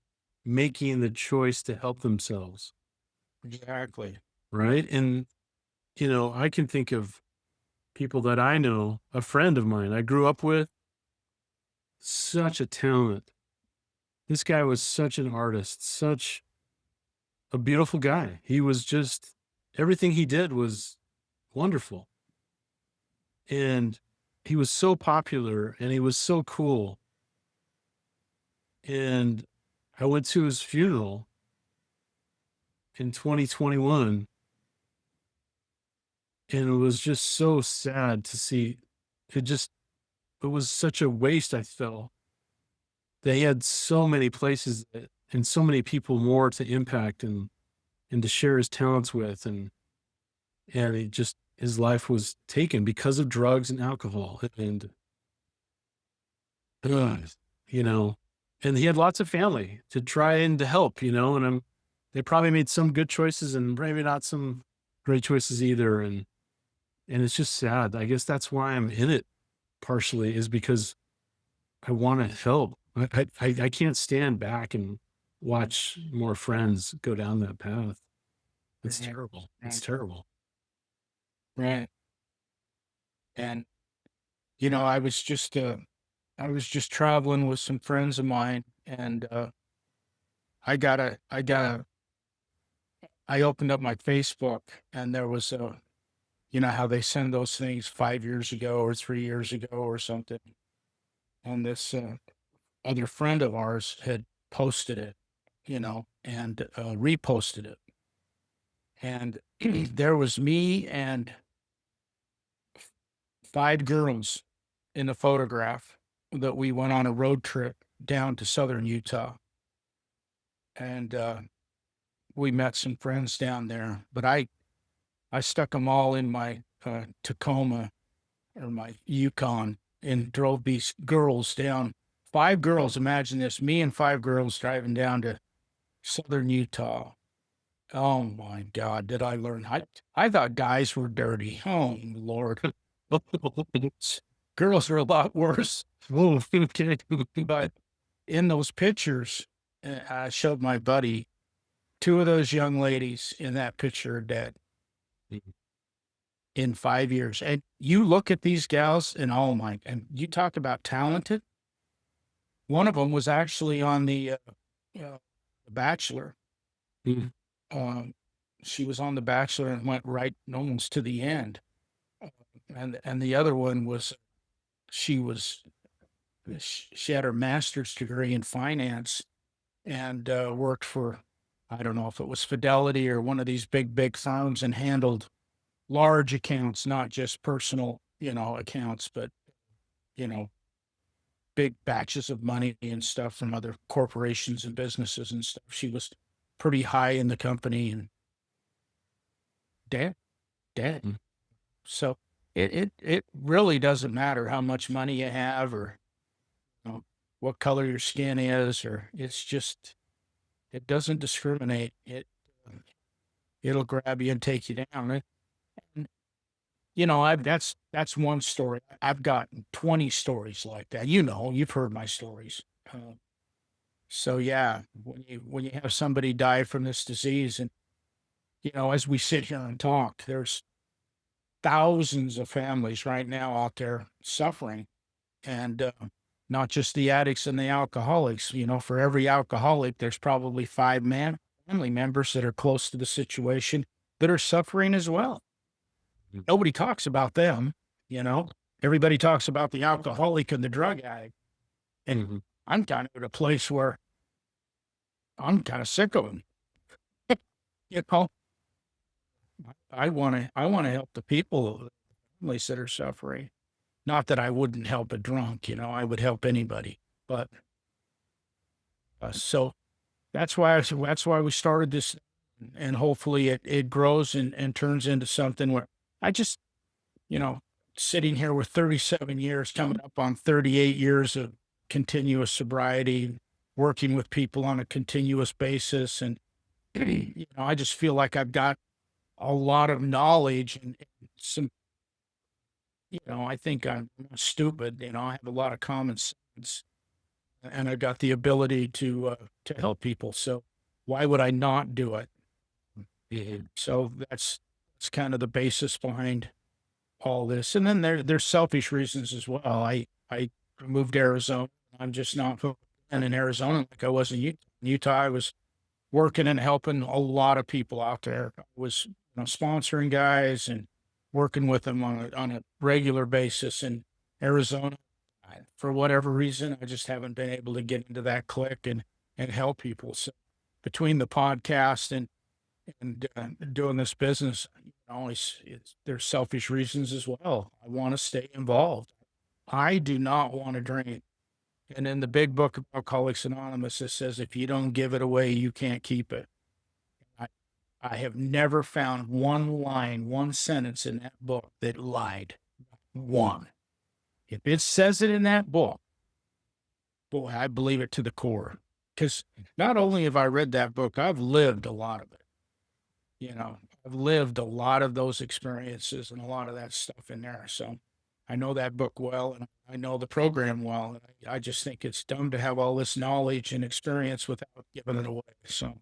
making the choice to help themselves, Exactly. right? And I can think of people that I know, a friend of mine I grew up with, such a talent. This guy was such an artist, such a beautiful guy. He was just everything he did was wonderful. And he was so popular and he was so cool. And I went to his funeral in 2021, and it was just so sad to see. It was such a waste. I felt they had so many places and so many people more to impact and to share his talents with, and it just his life was taken because of drugs and alcohol. And ugh, you know and he had lots of family to try and to help, and they probably made some good choices and maybe not some great choices either. And it's just sad. I guess that's why I'm in it, partially, is because I want to help. I can't stand back and watch more friends go down that path. It's Right. terrible. It's Right. terrible. Right. And, you know, I was just I was just traveling with some friends of mine, and I opened up my Facebook, and there was a, you know how they send those things 5 years ago or 3 years ago or something, and this other friend of ours had posted it, and reposted it, and there was me and five girls in the photograph that we went on a road trip down to southern Utah, and we met some friends down there. But I stuck them all in my Tacoma or my Yukon and drove these girls down. Five girls, imagine this, me and five girls driving down to southern Utah. Oh my God, did I learn? I thought guys were dirty. Oh Lord. Girls are a lot worse. But in those pictures, I showed my buddy, two of those young ladies in that picture are dead in 5 years. And you look at these gals and oh my, and you talk about talented. One of them was actually on the Bachelor. Mhm. Um, she was on The Bachelor and went right almost to the end. And the other one was she was she had her master's degree in finance and worked for, I don't know if it was Fidelity or one of these big firms, and handled large accounts, not just personal, accounts, but you know big batches of money and stuff from other corporations and businesses and stuff. She was pretty high in the company and dead, dead. Mm. So it really doesn't matter how much money you have or what color your skin is, or it's just it doesn't discriminate. It'll grab you and take you down. And, that's one story. I've got 20 stories like that. You've heard my stories. So yeah, when you have somebody die from this disease, and as we sit here and talk, there's thousands of families right now out there suffering, and not just the addicts and the alcoholics. For every alcoholic, there's probably family members that are close to the situation that are suffering as well. Mhm. Nobody talks about them, you know. Everybody talks about the alcoholic and the drug addict. And Mhm. I'm kind of at a place where I'm kind of sick of them. You know, I want to help the people, the families that are suffering. Not that I wouldn't help a drunk, I would help anybody. But so that's why we started this, and hopefully it grows and turns into something where I just, you know, sitting here with 37 years, coming up on 38 years of continuous sobriety, working with people on a continuous basis. And, I just feel like I've got a lot of knowledge and some, I think I'm not stupid. I have a lot of common sense and I've got the ability to help people. So why would I not do it? Mhm. So that's kind of the basis behind all this. And then there's selfish reasons as well. I moved to Arizona. I'm just not and in Arizona like I was in Utah. In Utah, I was working and helping a lot of people out there. I was sponsoring guys and working with them on a regular basis. In Arizona, for whatever reason, I just haven't been able to get into that clique and help people. So between the podcast and doing this business, there's selfish reasons as well. I want to stay involved. I do not want to drink. And in the big book of Alcoholics Anonymous, it says if you don't give it away, you can't keep it. I, I have never found one line, one sentence in that book that lied. One. If it says it in that book, boy, I believe it to the core. Because not only have I read that book, I've lived a lot of it. You know, I've lived a lot of those experiences and a lot of that stuff in there. So I know that book well and I know the program well. I just think it's dumb to have all this knowledge and experience without giving it away. So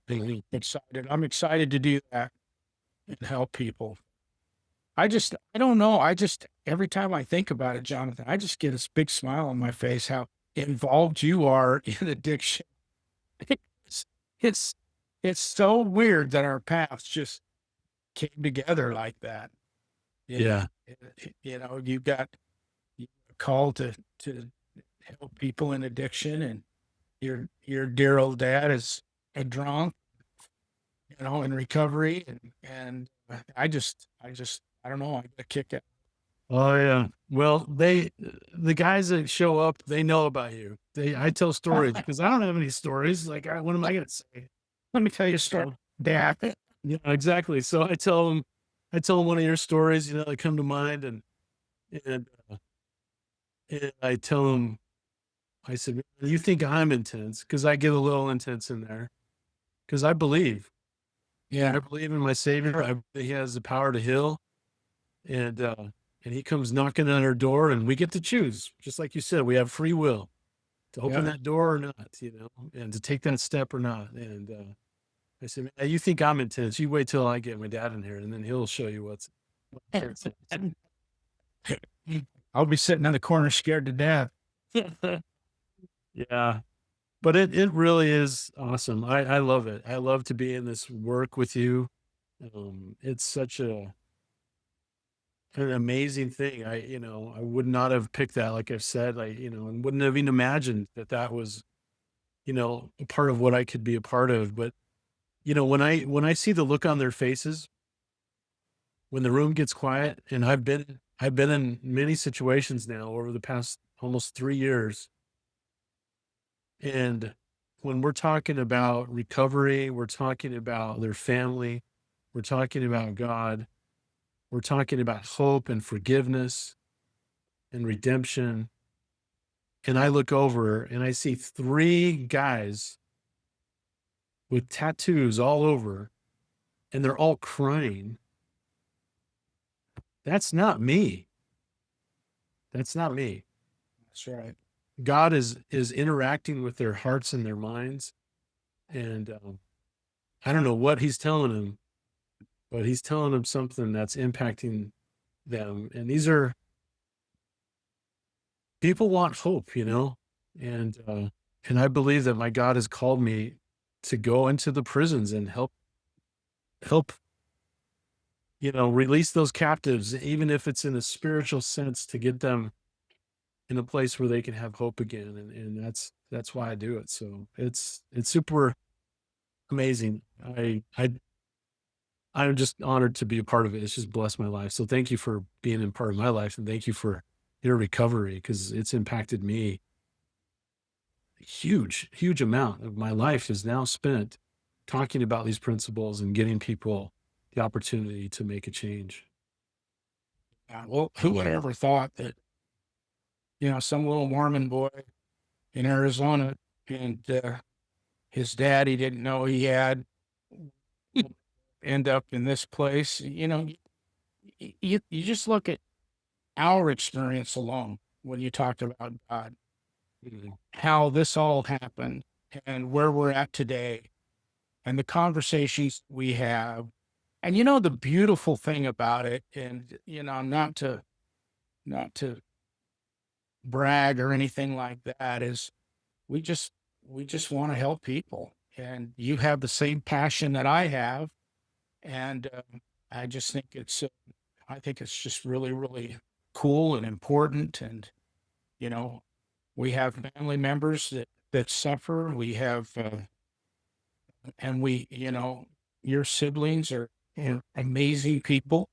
Mhm. excited. I'm excited to do that and help people. I don't know. Every time I think about it, Jonathan, I just get this big smile on my face, how involved you are in addiction. It's, it's, it's so weird that our paths just came together like that. You know, Yeah. you know, you called to help people in addiction, and your dear old dad is a drunk, you know, in recovery, and I don't know, I get a kick out. Oh yeah. Well, the guys that show up, they know about you. I tell stories because I don't have any stories. Like, what am I gonna say? Let me tell you a story, So, Dad. yeah, exactly. So I tell them one of your stories. You know, that come to mind, and, and I tell them, I said, "Man, you think I'm intense because I get a little intense in there because I believe. Yeah, I believe in my Savior. He has the power to heal, and uh, and He comes knocking on our door, and we get to choose. Just like you said, we have free will to open yeah. that door or not, you know, and to take that step or not. And I said, "Man, you think I'm intense? You wait till I get my dad in here, and then he'll show you what intense I'll be sitting in the corner scared to death. is." Yeah, but it really is awesome. I love it. I love to be in this work with you. It's such an amazing thing. I would not have picked that, like I've said, and wouldn't have even imagined that that was, a part of what I could be a part of. But, when I see the look on their faces, when the room gets quiet, and I've been in many situations now over the past almost 3 years. And when we're talking about recovery, we're talking about their family, we're talking about God, we're talking about hope and forgiveness and redemption. And I look over and I see three guys with tattoos all over, and they're all crying. That's not me. That's not me. That's right. God is interacting with their hearts and their minds, and I don't know what He's telling them, but He's telling them something that's impacting them. And these are people want hope, and and I believe that my God has called me to go into the prisons and help release those captives, even if it's in a spiritual sense, to get them in a place where they can have hope again. And that's why I do it. So it's super amazing. I'm just honored to be a part of it. It's just blessed my life. So thank you for being a part of my life, and thank you for your recovery, because it's impacted me huge amount of my life is now spent talking about these principles and getting people the opportunity to make a change. Yeah, well, who would have ever thought that, some little Mormon boy in Arizona, and his dad, he didn't know he had, end up in this place. You just look at our experience alone when you talked about God, Mhm. how this all happened and where we're at today and the conversations we have. And the beautiful thing about it, and not to brag or anything like that, is we just we just want to help people. And you have the same passion that I have, and I just think I think it's just really, really cool and important. And you know, we have family members that suffer. We have, and your siblings are amazing people,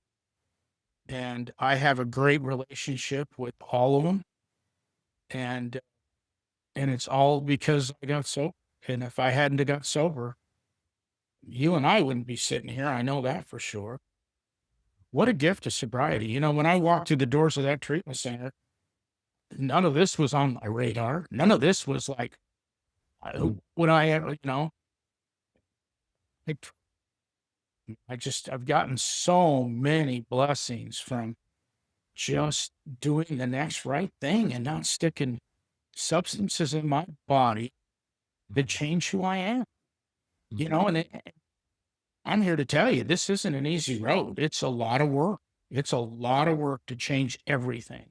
and I have a great relationship with all of them, and it's all because I got sober. And if I hadn't have got sober, you and I wouldn't be sitting here. I know that for sure. What a gift of sobriety. When I walked through the doors of that treatment center, none of this was on my radar. None of this was like, when I, I, I've gotten so many blessings from just doing the next right thing and not sticking substances in my body that change who I am. And I'm here to tell you, this isn't an easy road. It's a lot of work. it's a lot of work to change everything.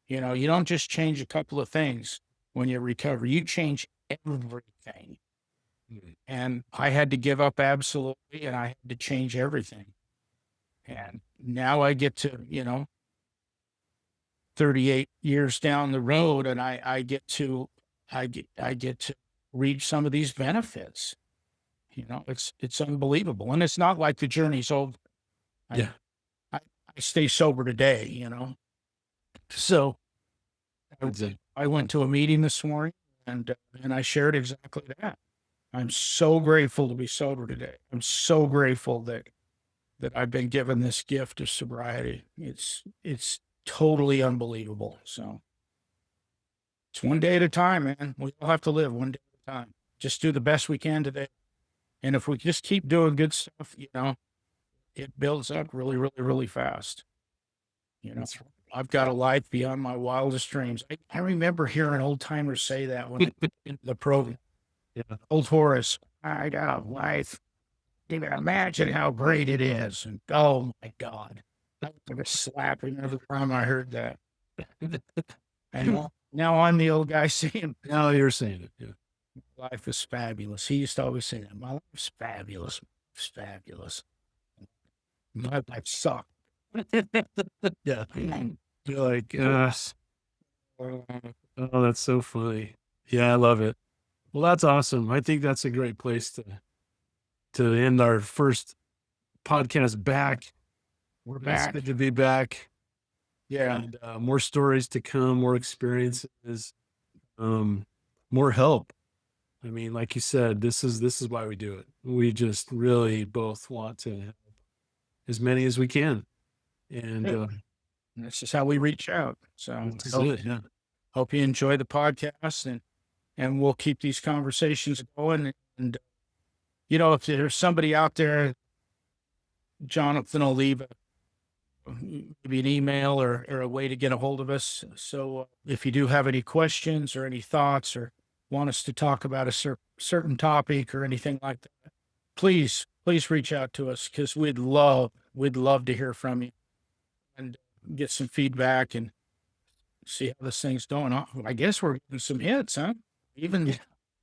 You know, you don't just change a couple of things when you recover, you change everything. Mm. And I had to give up absolutely, and I had to change everything. And now I get to, 38 years down the road, and I get to reap some of these benefits. It's unbelievable. And it's not like the journey's over. I Yeah. I, I stay sober today. So I, Exactly. I went to a meeting this morning, and I shared exactly that. I'm so grateful to be sober today. I'm so grateful that I've been given this gift of sobriety. It's totally unbelievable. So it's one day at a time, man. We all have to live one day at a time. Just do the best we can today. And if we just keep doing good stuff, it builds up really, really, really fast. That's right. I've got a life beyond my wildest dreams. I remember hearing old timers say that when I went into the program. Yeah. Old Horace, I got a life. You can imagine how great it is. And oh my God, that was like a slapping every time I heard that. And now I'm the old guy saying, Now you're saying it. Yeah. life is fabulous. He used to always say that. My life's fabulous. It's fabulous. My life sucked. Yeah. You're like, oh, that's so funny. Yeah, I love it. Well, that's awesome. I think that's a great place to end our first podcast back. We're It's back. good to be back. Yeah. And more stories to come, more experiences, more help. I mean, like you said, this is why we do it. We just really both want to help as many as we can. And This is how we reach out. So that's it. Yeah. hope you enjoy the podcast, and we'll keep these conversations going. And if there's somebody out there, Jonathan will leave maybe an email or a way to get a hold of us. So if you do have any questions or any thoughts or want us to talk about a certain topic or anything like that, please reach out to us, because we'd love to hear from you and get some feedback and see how this thing's going on. I guess we're getting some hits, huh? Even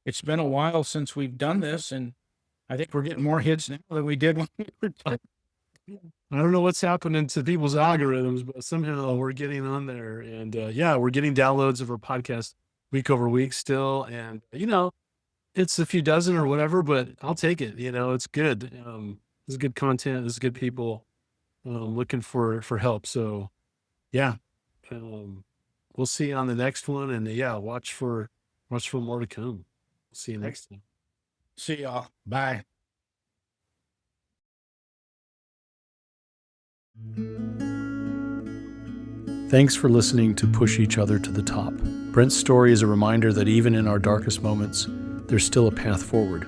it's been a while since we've done this, and I think we're getting more hits now than we did when we were doing. I don't know what's happening to people's algorithms, but somehow we're getting on there. And yeah, we're getting downloads of our podcast week over week still. And, it's a few dozen or whatever, but I'll take it. It's good. This is good content. This is good people looking for help. So, yeah, we'll see you on the next one. And yeah, watch for more to come. See you next time. See y'all. Bye. Thanks for listening to Push Each Other to the Top. Brent's story is a reminder that even in our darkest moments, there's still a path forward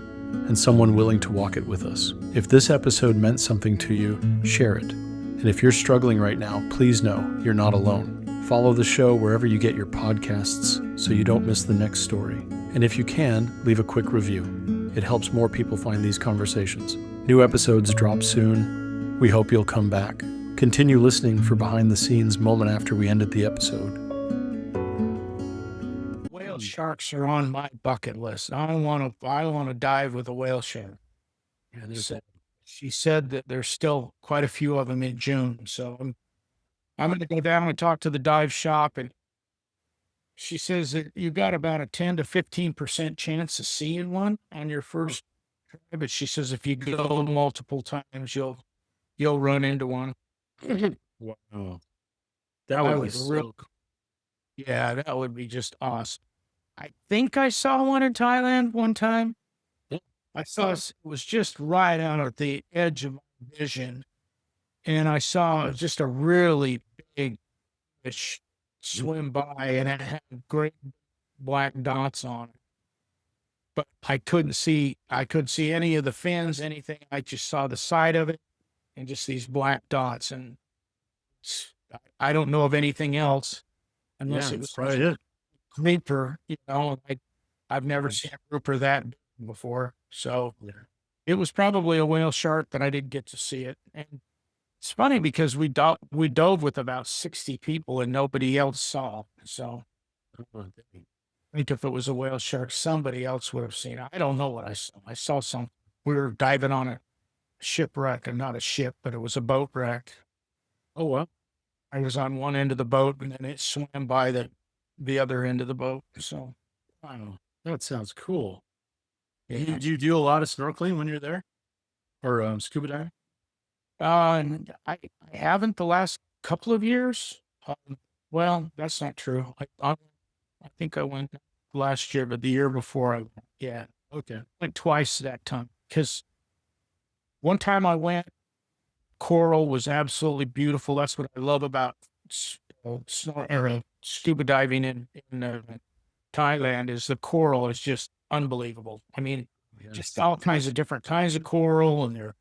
and someone willing to walk it with us. If this episode meant something to you, share it. And if you're struggling right now, please know you're not alone. Follow the show wherever you get your podcasts so you don't miss the next story. And if you can, leave a quick review. It helps more people find these conversations. New episodes drop soon. We hope you'll come back. Continue listening for behind the scenes moment after we ended the episode. Whale sharks are on my bucket list. I want to dive with a whale shark. Yeah, She said that there's still quite a few of them in June. So I'm going to go down and talk to the dive shop, and she says that you got about a 10 to 15% chance of seeing one on your first try. But she says if you go multiple times, you'll run into one. wow. That would be so cool. Yeah, that would be just awesome. I think I saw one in Thailand one time. Yeah. I saw it was just right out at the edge of my vision, and I saw just a really big fish swim by, and it had great black dots on it. But I couldn't see any of the fins, anything. I just saw the side of it and just these black dots. And I don't know of anything else unless Yeah, it was that's probably it. grouper. I've never seen a grouper that big before. So Yeah. it was probably a whale shark, but I didn't get to see it. And It's funny because we dove with about 60 people and nobody else saw. So Oh, dang. I think if it was a whale shark, somebody else would have seen it. I don't know what I saw. I saw some. We were diving on a shipwreck, and not a ship, but it was a boat wreck. Oh, well. I was on one end of the boat, and then it swam by the other end of the boat. So Wow. That sounds cool. yeah. Do you do a lot of snorkeling when you're there? Or scuba diving? And I haven't the last couple of years. Well, that's not true. I think I went last year, but the year before I went. Yeah, Okay. went twice that time. Because one time I went, coral was absolutely beautiful. That's what I love about scuba diving in Thailand is the coral is just unbelievable. I mean, Yes. just all kinds of different kinds of coral, and they're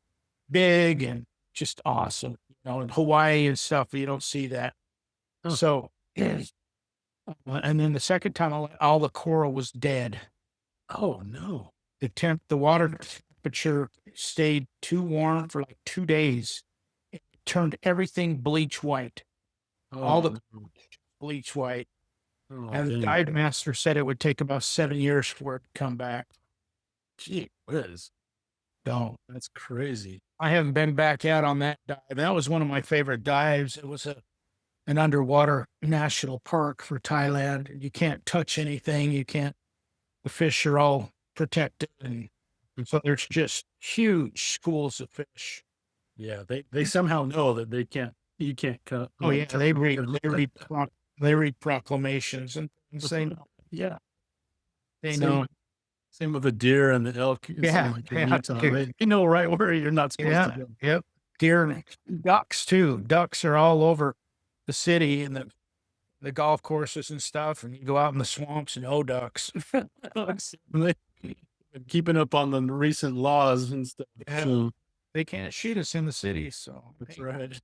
big and just awesome. You know, in Hawaii and stuff, you don't see that. Oh. So, and then the second time I went, all the coral was dead. Oh, no. The water temperature stayed too warm for like 2 days. It turned everything bleach white, all the no. bleach white. Oh, And the dang. dive master said it would take about 7 years for it to come back. Gee whiz. So That's crazy. I haven't been back out on that dive. That was one of my favorite dives. It was an underwater national park for Thailand. You can't touch anything. The fish are all protected. And so there's just huge schools of fish. Yeah, they somehow know that you can't cut. Oh yeah. They read proclamations and things. They know. Yeah. They Same- know. Same with the deer and the elk. Yeah, Like in yeah, Utah. dude. You know right where you're not supposed Yeah. to go. Yep. Deer and ducks too. Ducks are all over the city and the golf courses and stuff. And you go out in the swamps and ducks. They- Keeping up on the recent laws and stuff. Yeah. So, They can't shoot us in the city. So that's hey, right.